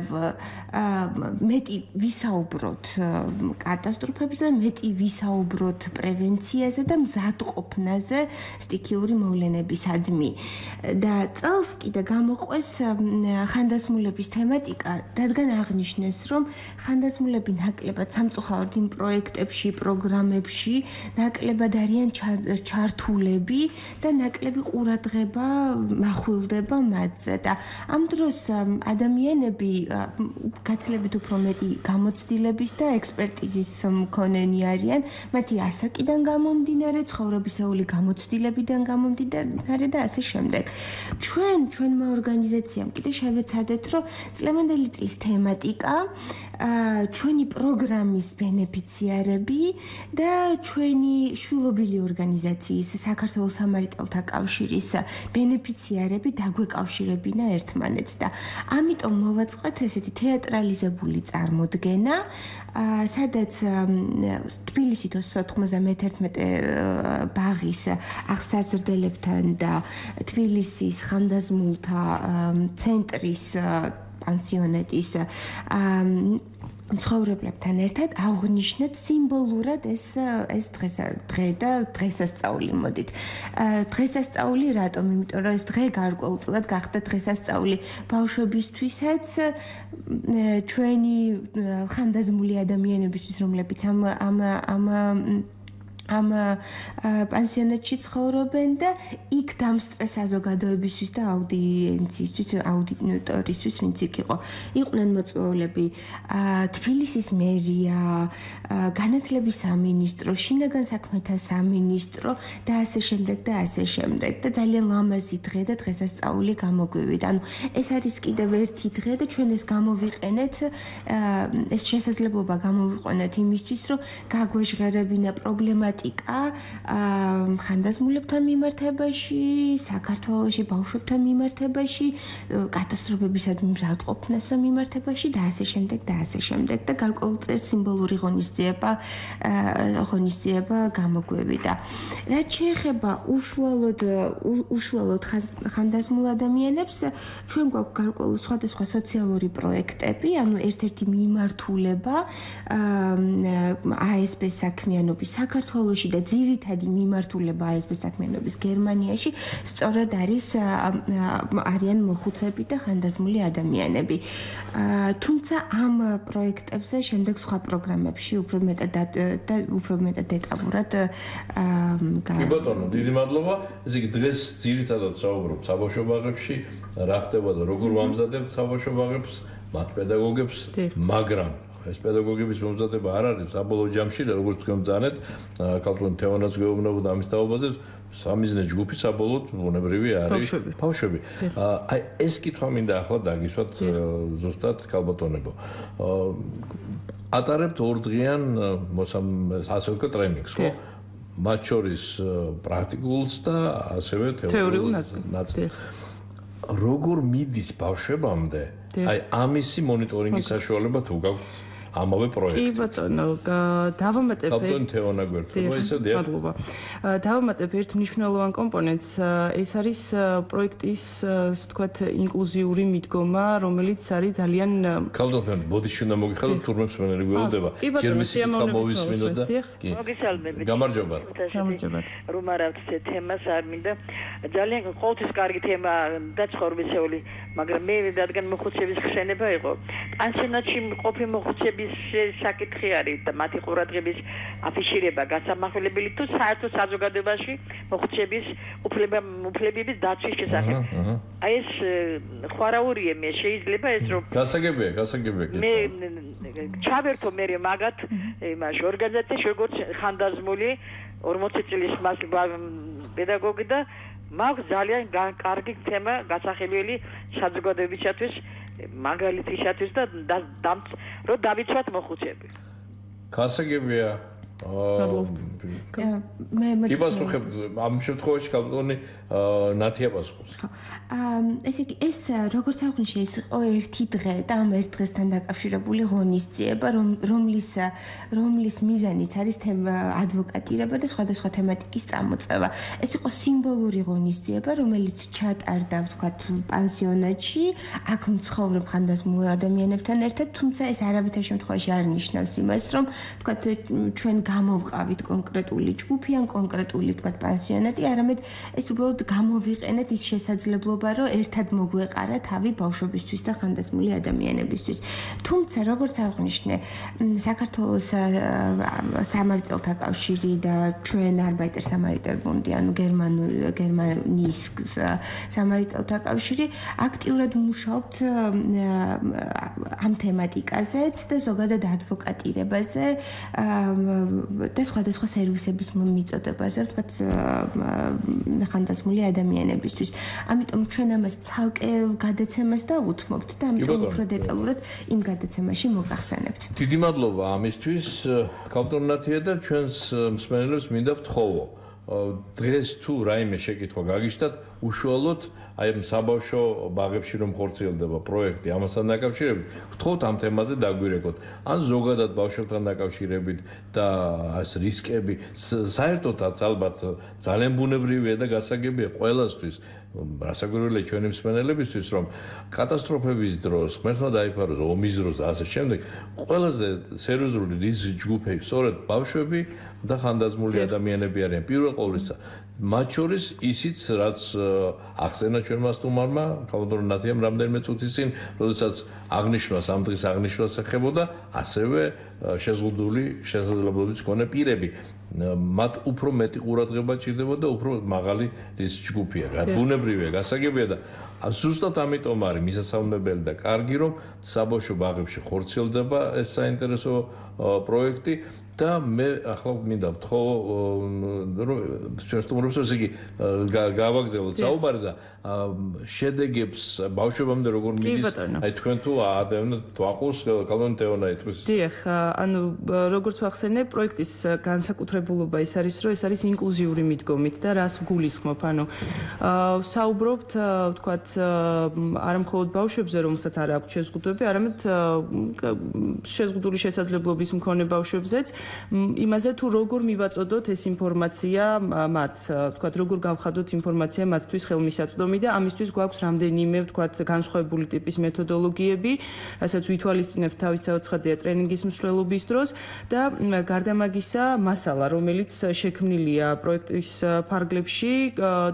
მეტი ვისაუბროთ კატასტროფებზე, მეტი ვისაუბროთ პრევენციაზე და მზადყოფნაზე სტიქიური მოვლენებისადმი. და წელს კიდე გამოყვეს ხანდაზმულების თემატიკა, რადგან აღნიშნეს, რომ ხანდაზმულები ნაკლებად სამწუხაროდ იმ პროექტებში, პროგრამებში ნაკლებად არიან ჩართულები და ნაკლებად ნაკლები ყურადღება მახვილდება მათზე და ამ დროს ადამიანები გაცილებით უფრო მეტი გამოცდილების და ექსპერტიზის მქონენი არიან, მათი ასაკიდან გამომდინარე, ცხოვრებისეული გამოცდილებიდან გამომდინარე და ასე შემდეგ. ჩვენმა ორგანიზაციამ კიდე შევეცადეთ, რომ წლევანდელი წლის თემატიკა ჩვენი პროგრამის ბენეფიციარები და ჩვენი შვილობილი ორგანიზაციის საქართველოს სამარიტელთა კავშირის ბენეფიციარები დაგვეკავშირებინა ერთმანეთს და ამიტომ მოვაწყოთ ესეთი თეატრალიზებული წარმოდგენა, სადაც თბილისის 91 ბაღის აღსაზრდელებთან და თბილისის ხანდაზმულთა ცენტრის პანსიონატის მცხოვრებლებთან ერთად აღნიშნეთ სიმბოლურად ეს დღე და დღესასწაული მოდით. დღესასწაული რატომ? იმიტომ რომ ეს დღე გარკვეულწილად გახდა დღესასწაული ბავშვებისთვისაც, ჩვენი ხანდაზმული ადამიანებისთვის, რომლებიც ამ პანსიონატში ცხოვრობენ და იქ დამსწრე საზოგადოებისთვის და აუდიენციისთვის, აუდიტორისთვის, ვინც იქ იყო. იყვნენ მოწვეულები თბილისის მერია, განათლების სამინისტრო, შინაგან საქმეთა სამინისტრო და ასე შემდეგ და ასე შემდეგ და ძალიან ლამაზი დღე და დღესასწაული გამოგვივიდა. ანუ ეს არის კიდევ ერთი დღე და ჩვენ ეს გამოვიყენეთ, ეს შესაძლებლობა გამოვიყენეთ იმისთვის, რომ გაგვეჟღერებინა პრობლემატიკა ხანდაზმულებთან მიმართებაში, საქართველოში ბავშვებთან მიმართებაში, კატასტროფებისადმი მზადყოფნასთან მიმართებაში და ასე შემდეგ და ასე შემდეგ და გარკვეულწილად სიმბოლური ღონისძიება გამოგვევიდა. რაც შეეხება უშუალოდ ხანდაზმულ ადამიანებს, ჩვენ გვაქვს გარკვეული სხვადასხვა სოციალური პროექტები, ანუ ერთ-ერთი მიმართულება ASB საქმიანობის საქართველოში და ძირითადი მიმართულება ASB საქმიანობის გერმანიაში სწორედ არიან მოხუცები და ხანდაზმული ადამიანები. თუმცა ამ პროექტებზე შემდეგ სხვა პროგრამებში უფრო მეტად დეტალურად კი ბატონო, დიდი მადლობა. ესე იგი დღეს ძირითადად საუბრობთ საბავშვო ბაღებში, რა ხდება და როგორ ვამზადებთ საბავშვო ბაღებს, მათ პედაგოგებს, მაგრამ ეს პედაგოგების მომზადება არ არის საბოლოო ჯამში, როგორც თქვენ ბრძანეთ, ქალბატონ თეონაც გვეუბნებოდა ამის თაობაზე, სამიზნე ჯგუფი საბოლოოდ ბუნებრივი არის ბავშვები. აი ეს კითხვა მინდა ახლა დაგისვათ ზუსტად ქალბატონებო. ატარებთ ორდღიან ასე ვთქვათ ტრენინგს, ხო? მათ შორის პრაქტიკულს და ასევე თეორიულ ნაწილს. როგორ მიდის ბავშვებამდე? აი ამისი მონიტორინგის საშუალება თუ გაქვთ ამავე პროექტი. კი ბატონო, დავამატებ ქალბატონ თეონა გვერდება ისე დიახ. მადლობა. დავამატებ ერთ მნიშვნელოვან კომპონენტს, ეს არის პროექტის, ასე ვთქვათ, ინკლუზიური მიდგომა, რომელიც არის ძალიან ქალბატონ ბოდიში უნდა მოგიხადოთ, თურმე მსმენელი გველოდება. ჯერ მისი კითხვა მოვისმინოთ და კი. მოგესალმებით. გამარჯობა. გამარჯობა. რომ არავთ ეს თემას არ მინდა. ძალიან ყოველთვის კარგი თემა და ცხოვრებისეული, მაგრამ მე რადგან მოხუცების ხსენება იყო, პანსიონატში მყოფი მოხუცების საკითხი არის და მათი ყურადღების აფიშირება გასამახვილებელი თუ საერთოდ საზოგადოებაში მოხუცების უფლებების დაცვის შესახებ. აი ეს ხვარაურია მე შეიძლება ეს რომ გასაგებია. მე ჩავერთო მე მაგათ იმაში ორგანიზაციაში როგორც ხანდაზმული 40 წლის პედაგოგი და მაქვს ძალიან კარგი თემა გასახელველი საზოგადოებისათვის, მაგალითისათვის და რომ დავიცვათ მოხუცები. გასაგებია. მე პასუხებ ამ შემთხვევაში ქალბატონი ნათია პასუხობს. ესე იგი ეს როგორც აღნიშნე ის იყო ერთი დღე და ამ ერთ დღესთან დაკავშირებული ღონისძიება, რომლის მიზანიც არის ადვოკატირება და სხვადასხვა თემატიკის წამოწევა. ეს იყო სიმბოლური ღონისძიება, რომელიც ჩატარდა, ვთქვათ, პანსიონატში, აქ მცხოვრებ ხანდაზმულ ადამიანებთან ერთად, თუმცა ეს არავითარ შემთხვევაში არ ნიშნავს იმას, რომ ვთქვათ, ჩვენ გამოვყავით კონკრეტული ჯგუფი ან კონკრეტული თქვა პანსიონატი, არამედ ეს უბრალოდ გამოვიყენეთ ის შესაძლებლობა, რომ ერთად მოგვეყარა თავი ბავშვებისთვის და ხანდაზმული ადამიანებისთვის. თუმცა, როგორც აღნიშნე, საქართველოს სამართალთა კავშირი და ჩვენ Arbeiter Samariter-ბუნდი, ანუ გერმანიის სამართალთა კავშირი აქტიურად მუშაობთ ამ თემატიკაზეც და ზოგადად ადვოკატირებაზე და სხვადასხვა სერვისების მიწოდებაზე, ვთქვათ, ხანდაზმული ადამიანებისთვის. ამიტომ ჩვენ ამას ცალკე გადაცემას დავუთმობთ და ამიტომ უფრო დეტალურად იმ გადაცემაში მოგახსენებთ. დიდი მადლობა ამისთვის, კავტორნათია და ჩვენს მსმენელებს მინდა ვთხოვო. დღეს თუ რაიმე შეკითხვა გაგიჩნდათ, უშუალოდ აი ამ საბავშვო ბაღებში რომ ხორციელდება პროექტი ამასთან დაკავშირებით, ვთხოვთ ამ თემაზე დაგვირეკოთ. ან ზოგადად ბავშვებთან დაკავშირებით და ეს რისკები საერთოდაც ალბათ ძალიან ბუნებრივია და გასაგებია ყველასთვის, რასაკვირველია ჩვენი მსმენელებისთვის, რომ კატასტროფების დროს, ღმერთმა დაიფაროს, ომის დროს და ასე შემდეგ, ყველაზე სერიოზული რისკის ჯგუფები სწორედ ბავშვები და ხანდაზმული ადამიანები არიან. პირველ ყოვლისა მათ შორის ისიც, რაც ახსენა ჩვენმა სტუმარმა, კავტორ ნათიამ რამდენიმე წუთის წინ, როდესაც აღნიშნვას, ამ დღის აღნიშნვას ეხებოდა, ასევე შეზღუდული შესაძლებლობების მქონე პირები. მათ უფრო მეტი ყურადღება ჭირდებოდა და უფრო მაღალი რისკის ჯგუფია. ბუნებრივია, გასაგებია და ზუსტად ამიტომ არის მისასალმებელი და კარგი, რომ საბავშვო ბაღებში ხორციელდება ეს საინტერესო პროექტი და მე ახლა მინდა ვთხოვო ჩვენ სტუმრებს, ესე იგი გავაგზავნოთ საუბარი და შედეგებს ბავშვებამდე როგორ მიდის, აი თქვენ თუ თვაყოს კალონტეონა ეთქვის. დიახ, ანუ როგორც ვახსენე, პროექტის განსაკუთრებულობა ის არის, რომ ეს არის ინკლუზიური მიდგომით და რას ვგულისხმობ, ანუ საუბრობთ, ვთქვათ, არა მხოლოდ ბავშვებზე, რომელსაც არ აქვს შეზღუდვები, არამედ შეზღუდული შესაძლებლობის მქონე ბავშვებზეც, იმაზე თუ როგორ მივაწოდოთ ეს ინფორმაცია მათ, ვთქვათ, როგორ გავხადოთ ინფორმაცია მათთვის ხელმისაწვდომი და ამისთვის გვაქვს რამდენიმე, ვთქვათ, განსხვავებული ტიპის მეთოდოლოგიები, რასაც ვითვალისწინებთ თავის საოცხადია ტრენინგის მსვლელობის დროს და გარდა მაგისა მასალა, რომელიც შექმნილია პროექტის ფარგლებში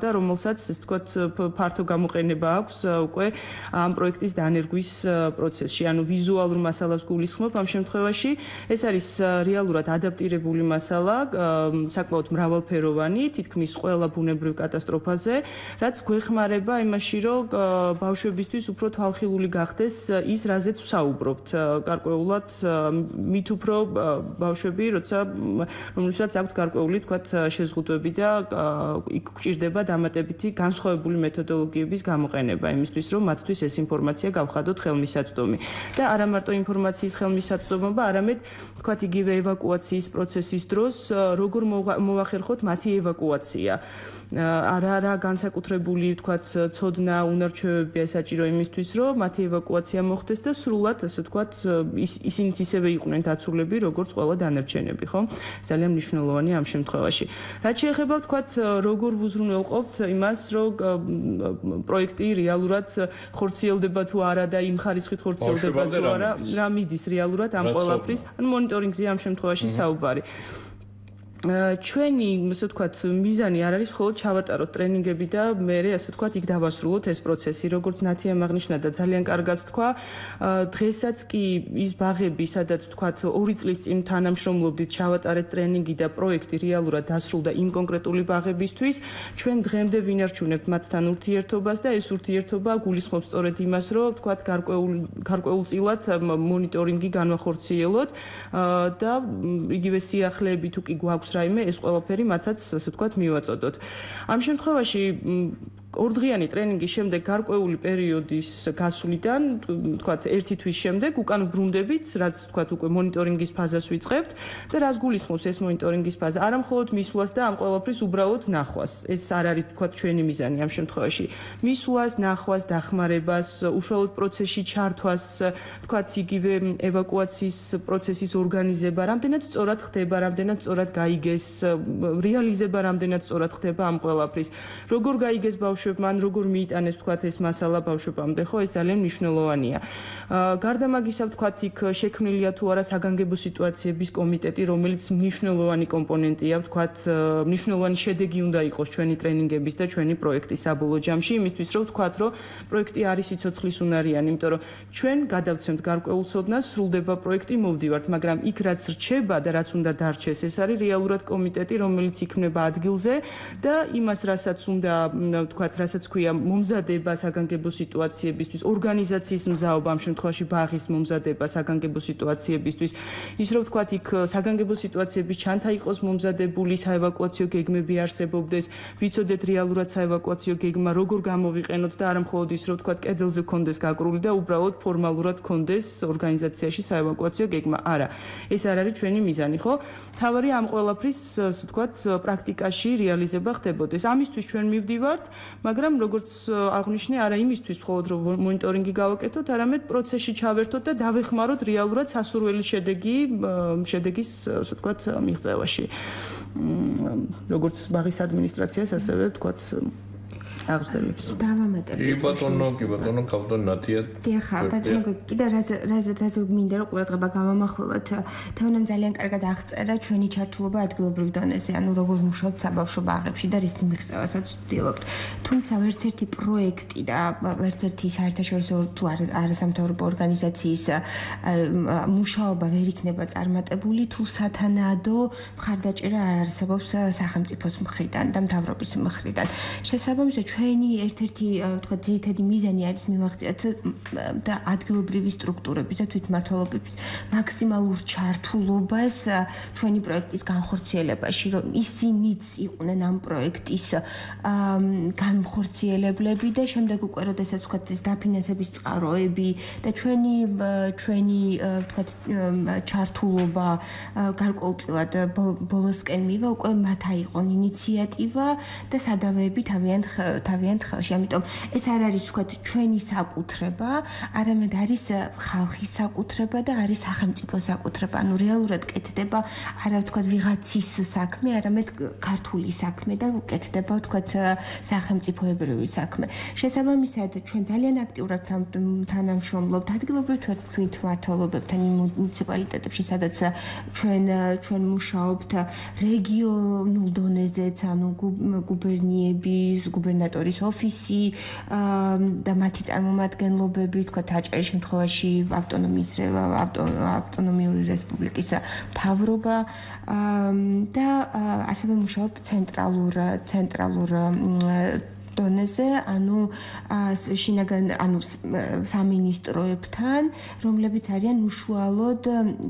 და რომელსაც, ასე ვთქვათ, ფართო გამოყენება აქვს უკვე ამ პროექტის დანერგვის პროცესში. ანუ ვიზუალურ მასალას გულისხმობ ამ შემთხვევაში. ეს არის რეალურად ადაპტირებული მასალა, საკმაოდ მრავალფეროვანი, თითქმის ყველა ბუნებრივ კატასტროფაზე, რაც გვეხმარება იმაში, რომ ბავშვებისთვის უფრო თვალხილული გახდეს ის, რაზეც ვსაუბრობთ. გარკვეულად მით უფრო ბავშვები, რომლებსაც აქვთ გარკვეული, თქვათ, შეზღუდვები და იქ გვჭირდება დამატებითი განსხვავებული მეთოდოლოგიების გამოყენება იმისთვის, რომ მათთვის ეს ინფორმაცია გავხადოთ ხელმისაწვდომი. და არა მარტო ინფორმაციის ხელმისაწვდომობა, არამედ, თქვათ, იგივე ევაკუაციის პროცესის დროს როგორ მოვახერხოთ მათი ევაკუაცია. არა განსაკუთრებული, ვთქვათ, ცოდნა, უნარჩვევებია საჭირო იმისთვის, რომ მათი ევაკუაცია მოხდეს და სრულად, ასე ვთქვათ, ისინიც ისევე იყვნენ დაცულები, როგორც ყველა დანარჩენები, ხო? ძალიან მნიშვნელოვანია ამ შემთხვევაში. რაც შეეხება, ვთქვათ, როგორ ვუზრუნველყოფთ იმას, რომ პროექტი რეალურად ხორციელდება თუ არა და იმ ხარისხით ხორციელდება თუ არა, რა მიდის რეალურად ამ ყველაფრის, ანუ მონიტორინგზე ამ შემთხვევაში საუბარი. ჩვენი, ასე ვთქვათ, მიზანი არ არის მხოლოდ ჩავატაროთ ტრენინგები და მე, ასე ვთქვათ, იქ დავასრულოთ ეს პროცესი. როგორც ნათიამ აღნიშნა და ძალიან კარგად თქვა, დღესაც კი ის ბაღები, სადაც ვთქვათ, 2 წლის წინ თანამშრომლობდით, ჩავატარეთ ტრენინგი და პროექტი რეალურად დასრულდა იმ კონკრეტული ბაღებისთვის, ჩვენ დღემდე ვინარჩუნებთ მათთან ურთიერთობას და ეს ურთიერთობა გულისხმობს სწორედ იმას, რომ ვთქვათ, გარკვეულწილად მონიტორინგი განვახორციელოთ და იგივე სიახლეები თუ კი გვაქვს რაიმე ეს ყველაფერი მათაც, ასე ვთქვათ, მივაწოდოთ. ამ შემთხვევაში 2დღიანი ტრენინგის შემდეგ გარკვეული პერიოდის გასვლიდან, ვთქვათ, 1 თვის შემდეგ უკან ბრუნდებით, რაც ვთქვათ, უკვე მონიტორინგის ფაზას ვიწყებთ და რას გულისხმობს ეს მონიტორინგის ფაზა? არა მხოლოდ მისვლას და ამ ყველაფრის უბრალოდ ნახვას. ეს არ არის, ვთქვათ, ჩვენი მიზანი ამ შემთხვევაში. მისვლას, ნახვას, დახმარებას, უშუალოდ პროცესში ჩართვას, ვთქვათ, იგივე ევაკუაციის პროცესის ორგანიზება, რამდენად სწორად ხდება, რამდენად სწორად გაიგეს, რეალიზება რამდენად სწორად ხდება ამ ყველაფრის. როგორ გაიგეს ბავშვი ბავშვებმა ან როგორ მიიტანეს თქვათ ეს მასალა ბავშვებამდე, ხო, ეს ძალიან მნიშვნელოვანია. გარდა მაგისა ვთქვათ, იქ შექმნილია თუ არა საგანგებო სიტუაციების კომიტეტი, რომელიც მნიშვნელოვანი კომპონენტია, ვთქვათ, მნიშვნელოვანი შედეგი უნდა იყოს ჩვენი ტრენინგების და ჩვენი პროექტის საბოლოო ჯამში, იმისთვის რომ ვთქვათ, რომ პროექტი არის სიცოცხლის უნარიანი, იმიტომ რომ ჩვენ გადავცემთ გარკვეულ ცოდნას, სრულდება პროექტი, მოვდივართ, მაგრამ იქ რაც რჩება და რაც უნდა დარჩეს, ეს არის რეალურად კომიტეტი, რომელიც იქმნება ადგილზე და იმას, რასაც უნდა ვთქვათ, რასაც ქვია მომზადება საგანგებო სიტუაციებისთვის, ორგანიზაციის მზაობა, ამ შემთხვევაში ბაღის მომზადება საგანგებო სიტუაციებისთვის, ის რომ ვთქვათ, იქ საგანგებო სიტუაციების ჩანთა იყოს მომზადებული, საევაკუაციო გეგმები არსებობდეს, ვიცოდეთ რეალურად საევაკუაციო გეგმა როგორ გამოვიყენოთ და არა მხოლოდ ის რომ ვთქვათ, კედელზე გქონდეს გაკრული და უბრალოდ ფორმალურად გქონდეს ორგანიზაციაში საევაკუაციო გეგმა. არა, ეს არ არის ჩვენი მიზანი, ხო? თავარი ამ ყველაფრის, ასე ვთქვათ, პრაქტიკაში რეალიზება ხდებოდეს. ამისთვის ჩვენ მივდივართ, მაგრამ როგორც აღნიშნე, არა იმისთვის მხოლოდ რომ მონიტორინგი გავაკეთოთ, არამედ პროცესში ჩავერთოთ და დავეხმაროთ რეალურად სასურველი შედეგის, ასე ვთქვათ, მიღწევაში. როგორც ბაღის ადმინისტრაციას, ასევე ვთქვათ, აღზრდელებს. დავამატებ. კი ბატონო, კაპიტან ნათია. დიახ, ბატონო, კიდე რაც მინდა რომ ყურადღება გავამახვილოთ, თეონამ ძალიან კარგად აღწერა ჩვენი ჩართულობა ადგილობრივ დონეზე, ანუ როგორ მუშაობთ საბავშვო ბაღებში და რის მიღწევასაც ვცდილობთ. თუმცა ვერც ერთი პროექტი და ვერც ერთი საერთაშორისო თუ არასამთავრობო ორგანიზაციის მუშაობა ვერ იქნება წარმატებული, თუ სათანადო მხარდაჭერა არ არსებობს სახელმწიფოს მხრიდან და მთავრობის მხრიდან. შესაბამისად ჩვენი ერთ-ერთი ვთქვათ ძირითადი მიზანი არის მივაღწიოთ და ადგილობრივი სტრუქტურების და თვითმმართველობების მაქსიმალურ ჩართულობას ჩვენი პროექტის განხორციელებაში, რომ ისინიც იყვნენ ამ პროექტის განხორციელებლები და შემდეგ უკვე როდესაც ვთქვათ ეს დაფინანსების წყაროები და ჩვენი ვთქვათ ჩართულობა გარკვეულწილად ბოლოსკენ მივა, უკვე მათ აიყონ ინიციატივა და სადავეები თავიანთ ხელში. ამიტომ ეს არ არის ვთქვათ ჩვენი საკუთრება, არამედ არის ხალხის საკუთრება და არის სახელმწიფოს საკუთრება. ანუ რეალურად კეთდება არა ვთქვათ ვიღაცის საქმე, არამედ ქართული საქმე და კეთდება ვთქვათ სახელმწიფოებრივი საქმე. შესაბამისად ჩვენ ძალიან აქტიურად თანამშრომლობთ ადგილობრივ თვითმმართველობებთან, მუნიციპალიტეტებში, სადაც ჩვენ მუშაობთ რეგიონულ დონეზეც, ანუ გუბერნიების, გუბერნატორის ოფისი და მათი წარმომადგენლობები, თქვათ, აჭარის შემთხვევაში ავტონომიური რესპუბლიკის მთავრობა და ასევე მუშაობთ ცენტრალურ დონეზე, ანუ სამინისტროებთან, რომლებიც არიან უშუალოდ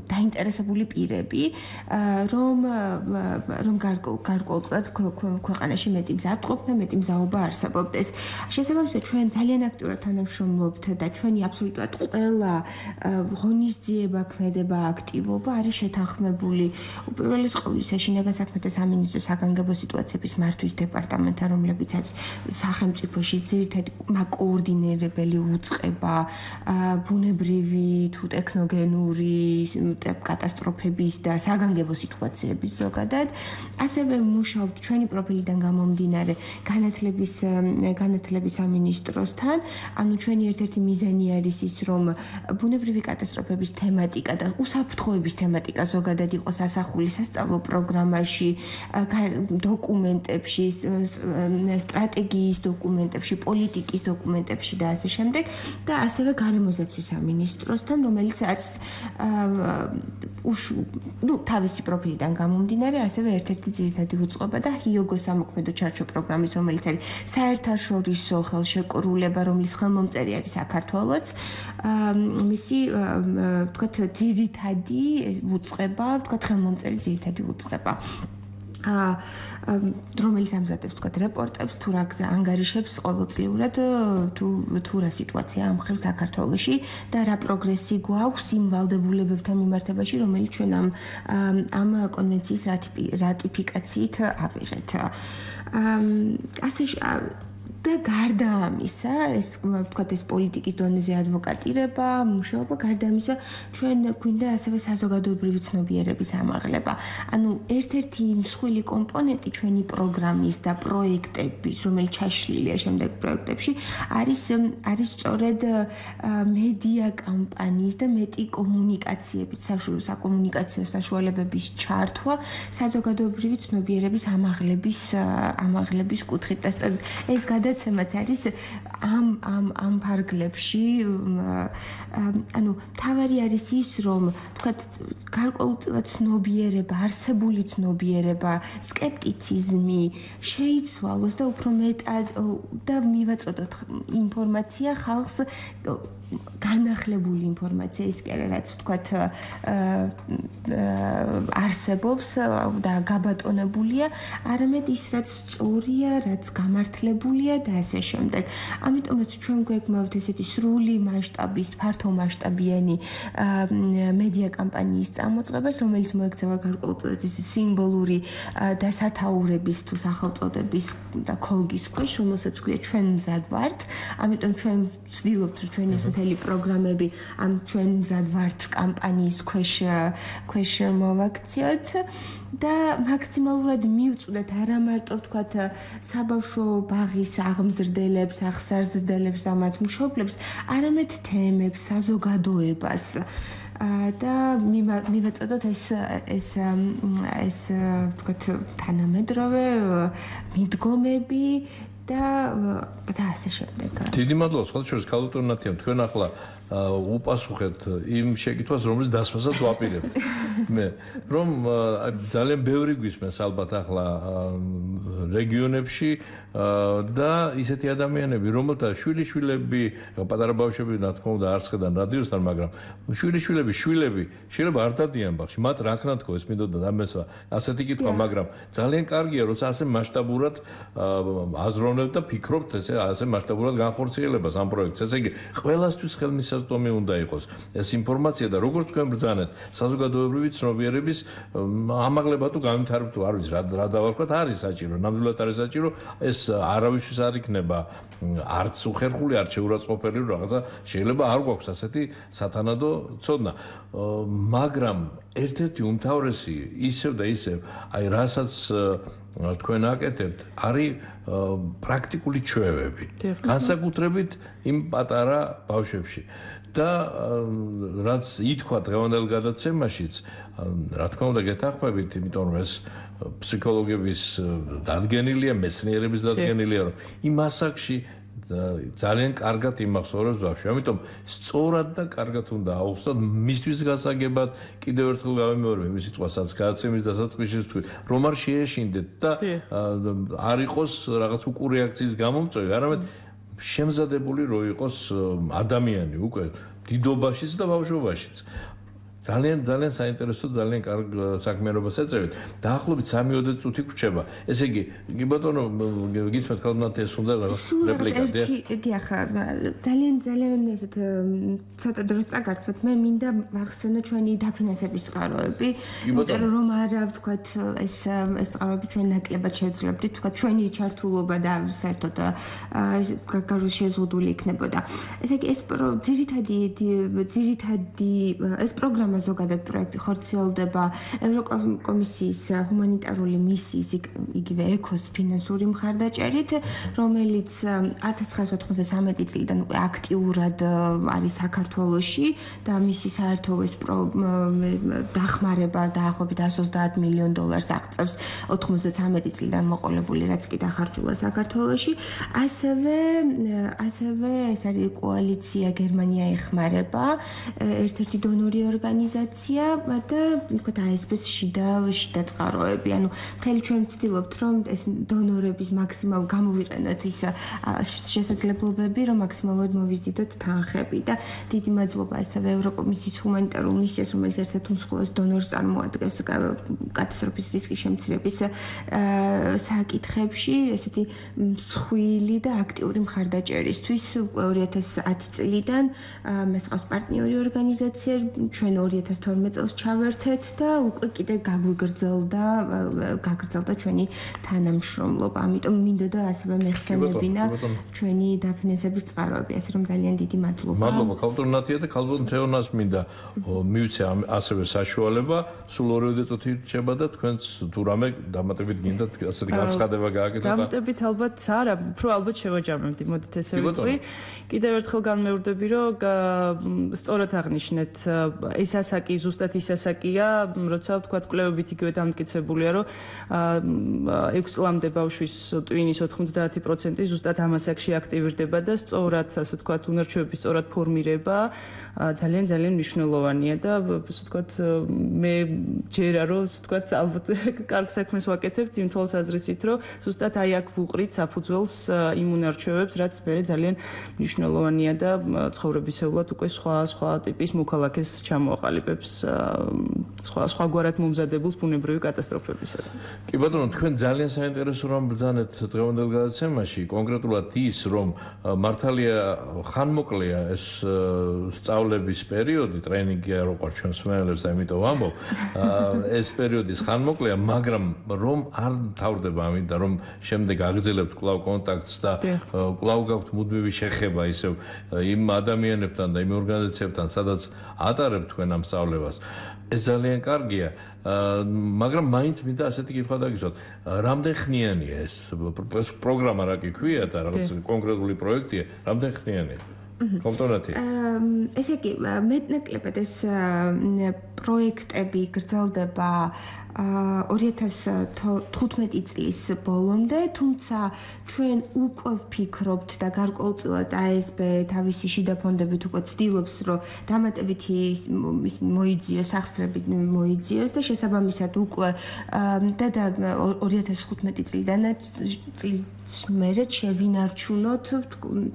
დაინტერესებული პირები, რომ გარკვეულწილად ქვეყანაში მეტი მზადყოფნა, მეტი მზაობა არსებობდეს. შესაბამისად, ჩვენ ძალიან აქტიურად თანამშრომლობთ და ჩვენი აბსოლუტურად ყველა ღონისძიება, ქმედება, აქტივობა არის შეთანხმებული უპირველეს ყოვლისა შინაგან საქმეთა სამინისტროს საგანგებო სიტუაციების მართვის დეპარტამენტთან, რომლებიც არის სახელმწიფოში ძირითადი მაკოორდინირებელი უწყება ბუნებრივი თუ ტექნოგენური კატასტროფების და საგანგებო სიტუაციების ზოგადად. ასევე მუშაობთ ჩვენი პროფილიდან გამომდინარე განათლების სამინისტროსთან. ანუ ჩვენი ერთ-ერთი მიზანი არის ის, რომ ბუნებრივი კატასტროფების თემატიკა და უსაფრთხოების თემატიკა ზოგადად იყოს ასახული სასწავლო პროგრამაში, დოკუმენტებში, სტრატეგიის დოკუმენტებში, პოლიტიკის დოკუმენტებში და ასე შემდეგ და ასევე გარემოზაცვის სამინისტროსთან, რომელიც არის თავისი პროფილიდან გამომდინარე, ასევე ერთ-ერთი ძირითადი უწყობა და ჰიოგოს სამოქმედო ჩარჩო პროგრამის, რომელიც არის საერთაშორისო ხელშეკრულება, რომლის ხელმომწერი არის საქართველოც, მისი ვთქვათ ძირითადი უწყება, ვთქვათ ხელმომწერი ძირითადი უწყება. რომელიც ამზადებს ვთქვათ რეპორტებს თუ რა ანგარიშებს ყოველწლიურად თუ რა სიტუაცია ამ ხრივ საქართველოში და რა პროგრესი გვაქვს იმ ვალდებულებებთან მიმართებაში, რომელიც ჩვენ ამ კონვენციის რატიფიკაციით ავიღეთ. ასე და გარდა ამისა, ეს ვთქვათ, ეს პოლიტიკის დონეზე ადვოკატირება, მუშაობა, გარდა ამისა, ჩვენ გვინდა ასევე საზოგადოებრივი ცნობიერების ამაღლება. ანუ ერთ-ერთი მსხვილი კომპონენტი ჩვენი პროგრამის და პროექტების, რომელიც ჩაშლილია შემდეგ პროექტებში, არის სწორედ მედია კამპანიის და მეტი კომუნიკაციების, საკომუნიკაციო საშუალებების ჩართვა საზოგადოებრივი ცნობიერების ამაღლების კუთხით. და სწორედ ეს გადაცემაც არის ამ ფარგლებში, ანუ თავარი არის ის, რომ თქვათ, გარკვეულწილად ცნობიერება, არსებული ცნობიერება, სკეპტიციზმი შეიცვალოს და უფრო მეტად და მივაწოდოთ ინფორმაცია ხალხს განახლებული ინფორმაცია ის კი არა, რაც თქვათ არსებობს და გაბატონებულია, არამედ ის, რაც სწორია, რაც გამართლებულია და ასე შემდეგ. ამიტომაც ჩვენ გვექნებათ ესეთი სრული მასშტაბის, ფართო მასშტაბიანი მედია კამპანიის წამოწყებას, რომელიც მოექცევა გარკვეულწილად ეს სიმბოლური დასათაურების თუ სახელწოდების და ქოლგის ქვეშ, რომელსაც ქვია ჩვენ მზად ვართ. ამიტომ ჩვენ ვცდილობთ, რომ ჩვენი მთელი პროგრამები ამ ჩვენ მზად ვართ კამპანიის ქვეშ მოვაქციოთ და მაქსიმალურად მივწვდეთ არა მარტო ვთქვათ საბავშვო ბაღის აღმზრდელებს, აღსაზრდელებს და მათ მშობლებს, არამედ თემებს, საზოგადოებას და მივაწოდოთ ეს ვთქვათ თანამედროვე მიდგომები და ასე შემდეგ. დიდი მადლობა, სხვადასხვა ქალბატონ ნათიამ, თქვენ ახლა უპასუხეთ იმ შეკითხვას, რომლის დასმასაც ვაპირებთ. მე რომ ძალიან ბევრი გვისმენს ალბათ ახლა რეგიონებში და ისეთი ადამიანები, რომელთა შვილიშვილები, პატარა ბავშვები, რა თქმა უნდა, არ სხედან რადიოსთან, მაგრამ შვილიშვილები შეიძლება არ დადიან ბაღში, მათ რა ქნა თქო, ეს მინდოდა დამესვა ასეთი კითხვა, მაგრამ ძალიან კარგია, როცა ასე მასშტაბურად აზროვნებთ და ფიქრობთ ასე მასშტაბურად განხორციელებას ამ პროექტს. ესე იგი, ყველასთვის ხელმისაწვდომი უნდა იყოს ეს ინფორმაცია და როგორც თქვენ ბრძანეთ, საზოგადოებრივი ცნობიერების ამაღლება თუ განვითარება თუ არ ვიცი რა დავარქვათ, არის საჭირო, ნამდვილად არის საჭირო, ეს არავისთვის არ იქნება არც უხერხული, არც შეურაცხყოფელი რაღაცა, შეიძლება არ გვაქვს ასეთი სათანადო ცოდნა, მაგრამ ერთ-ერთი უმთავრესი ისევ და ისევ, აი რასაც თქვენ აკეთებთ, არის პრაქტიკული ჩვევები, განსაკუთრებით იმ პატარა ბავშვებში. და რაც ითქვა დღევანდელ გადაცემაშიც, რა თქმა უნდა გეთანხმებით, იმიტომ რომ ეს ფსიქოლოგების დადგენილია, მეცნიერების დადგენილია, რომ იმ ასაკში ძალიან კარგად იმახსოვრებს ბავშვი. ამიტომ სწორად და კარგად უნდა აუხსნათ მისთვის გასაგებად, კიდევ ერთხელ გავიმეორებ იმის სიტყვასაც გადაცემის დასაწყისში თქვი, რომ არ შეეშინდეთ და არ იყოს რაღაც უკურეაქციის გამომწვევი, არამედ შემზადებული რო იყოს ადამიანი უკვე დიდობაშიც და ბავშვობაშიც. ძალიან საინტერესო, ძალიან კარგ საქმიანობას ეწევით. დაახლოებით 3-4 წუთი გვრჩება. ესე იგი, კი ბატონო, გისმენთ ქალბატონი უნდა რეპლიკა, დიახ, ძალიან ესეთ ცოტა დროს წაგართვეთ, მე მინდა ვახსენო ჩვენი დაფინანსების წყაროები, იმიტომ რომ არა ვთქვათ ეს წყაროები ჩვენ ნაკლებად შევძლებდით, ვთქვათ ჩვენი ჩართულობა და საერთოდ შეზღუდული იქნებოდა. ესე იგი, ეს ძირითადი ეს პროგრამა ზოგადად პროექტი ხორციელდება ევროკომისიის ჰუმანიტარული მისიის იგივე ეკოს ფინანსური მხარდაჭერით, რომელიც 1993 წლიდან უკვე აქტიურად არის საქართველოში და მისი საერთო ეს დახმარება დაახლოებით $130 მილიონ აღწევს 93 წლიდან მოყოლებული, რაც კი დახარჯულა საქართველოში. ასევე ეს არის კოალიცია გერმანია ეხმარება, ერთ-ერთი დონორი ორგანიზაცია და თქვათ ASP-ს შიდა წყაროები. ანუ მთელი ჩვენ ვცდილობთ, რომ ეს დონორების მაქსიმალ გამოვიყენოთ ის შესაძლებლობები, რომ მაქსიმალურად მოვიზიდოთ თანხები და დიდი მადლობა ასევე ევროკომისიის ჰუმანიტარულ მისიას, რომელიც ერთ-ერთ უმსხვილეს დონორს წარმოადგენს კატასტროფის რისკის შემცირების საკითხებში, ესეთი მსხვილი და აქტიური მხარდაჭერისთვის უკვე 2010 წლიდან მას ყავს პარტნიორი ორგანიზაცია, ჩვენ 2012 წელს ჩავერთეთ და უკვე კიდე გაგრძელდა ჩვენი თანამშრომლობა. ამიტომ მინდოდა ასევე მეხსენებინა ჩვენი დაფინანსების წყაროები, ასე რომ ძალიან დიდი მადლობა. მადლობა ქალბატონ ნათია და ქალბატონ თეონას მინდა მივცე ასევე საშუალება, სულ 2 წუთი რჩება და თქვენც თუ რამე დამატებით გინდათ ასეთი განცხადება გააკეთოთ. დამატებით ალბათ არა, უფრო ალბათ შევაჯამებდი, მოდით ესე ვიტყვი. კიდევ ერთხელ განმეორდები, რომ სწორად აღნიშნეთ, ეს ასაკი ზუსტად ის ასაკია, როცა ვთქვათ, კვლევებით იგივე დამტკიცებულია, რომ 6 წლამდე ბავშვის ტვინის 90% ზუსტად ამ ასაკში აქტივირდება და სწორად, ასე ვთქვათ, უნარჩვევების სწორად ფორმირება ძალიან მნიშვნელოვანია და ასე ვთქვათ, მე ჯერა რომ ასე ვთქვათ, ალბათ კარგ საქმეს ვაკეთებთ იმ თვალსაზრისით, რომ ზუსტად აი აქ ვუყრით საფუძველს იმ უნარჩვევებს, რაც მე ძალიან მნიშვნელოვანია და ცხოვრებისეულად უკვე სხვა ტიპის მოქალაქეს ჩამოაყალიბებს სხვაგვარად მომზადებულს ბუნებრივი კატასტროფებისადმი. კი ბატონო, თქვენ ძალიან საინტერესო რამ ბრძანეთ დღევანდელ გადაცემაში, კონკრეტულად ის, რომ მართალია ხანმოკლეა ეს სწავლების პერიოდი, ტრენინგია როგორ ჩვენს მსმენელებს, ამიტომ ვამბობ, ეს პერიოდის ხანმოკლეა, მაგრამ რომ არ მთავრდება ამიტომ, რომ შემდეგ აგრძელებთ კვლავ კონტაქტს და კვლავ გაქვთ მუდმივი შეხება ისევ იმ ადამიანებთან და იმ ორგანიზაციებთან, სადაც ატარებთ თქვენ ამ სწავლებას. ეს ძალიან კარგია, მაგრამ მაინც მინდა ასეთი კითხვა დაგისვათ. რამდენ ხნიანია ეს პროგრამა რა კი ქვია და რაღაც კონკრეტული პროექტია, რამდენ ხნიანია? კომპონენტი. ესე იგი, მეტნაკლებად ეს პროექტები გრძელდება 2015 წლის ბოლომდე, თუმცა ჩვენ უკვე ვფიქრობთ და გარკვეულწილად ASB თავისი შიდა ფონდებით უკვე ცდილობს, რომ დამატებითი მოიძიოს, სახსრებით მოიძიოს და შესაბამისად უკვე და 2015 წლიდანაც მერე შევინარჩუნოთ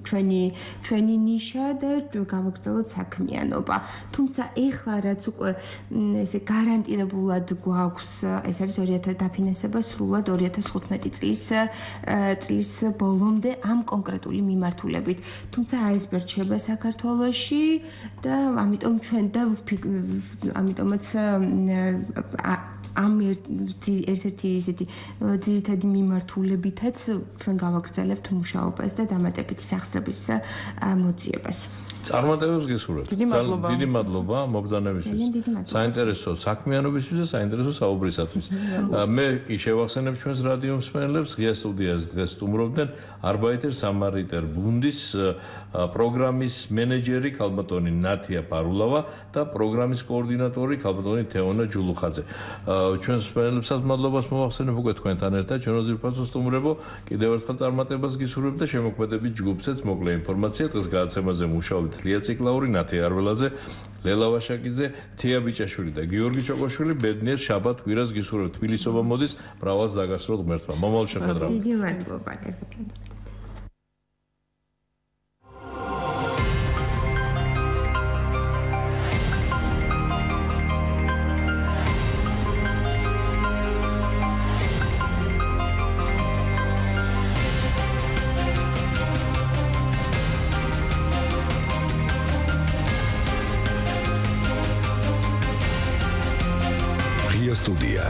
ჩვენი ნიშა და გავაგრძელოთ საქმიანობა. თუმცა ეხლა რაც უკვე ესე გარანტირებულად გვაქვს ეს არის 2000 დაფინანსება სრულად 2015 წლის ბოლომდე ამ კონკრეტული მიმართულებით. თუმცა ASB რჩება საქართველოში და ამიტომაც ამ ერთ-ერთი ესეთი ძირითადი მიმართულებითაც ჩვენ გავაგრძელებთ მუშაობას და დამატებითი სახსრების მოძიებას. წარმატებებს გისურვებთ. დიდი მადლობა მობრძანებისთვის. საინტერესო საქმიანობისთვის და საინტერესო საუბრისათვის. მე კი შევახსენებ ჩვენს რადიო მსმენელებს, ღია სტუდიას დღეს სტუმრობდნენ Arbeiter Samariter Bundes პროგრამის მენეჯერი ქალბატონი ნათია პარულავა და პროგრამის კოორდინატორი ქალბატონი თეონა ჯულუხაძე. ჩვენს მსმენელებსაც მადლობას მოვახსენებ უკვე თქვენთან ერთად ჩვენო ძირფასო სტუმრებო, კიდევ ერთხელ წარმატებას გისურვებ და შემოქმედებით ჯგუფსაც მოკლე ინფორმაცია დღეს გადაცემაზე მუშაობთ ლია ციკლაური, ნათია არველაძე, ლელა ვაშაკიძე, თია ბიჭაშვილი და გიორგი ჩოკოშვილი. ბედნიერ შაბათ კვირას გისურვებთ. თბილისობა მოდის, ბრავალს დაგასროთ ღმერთმა. მომავალ შეხვედრამდე. დიდი მადლობა. Студия.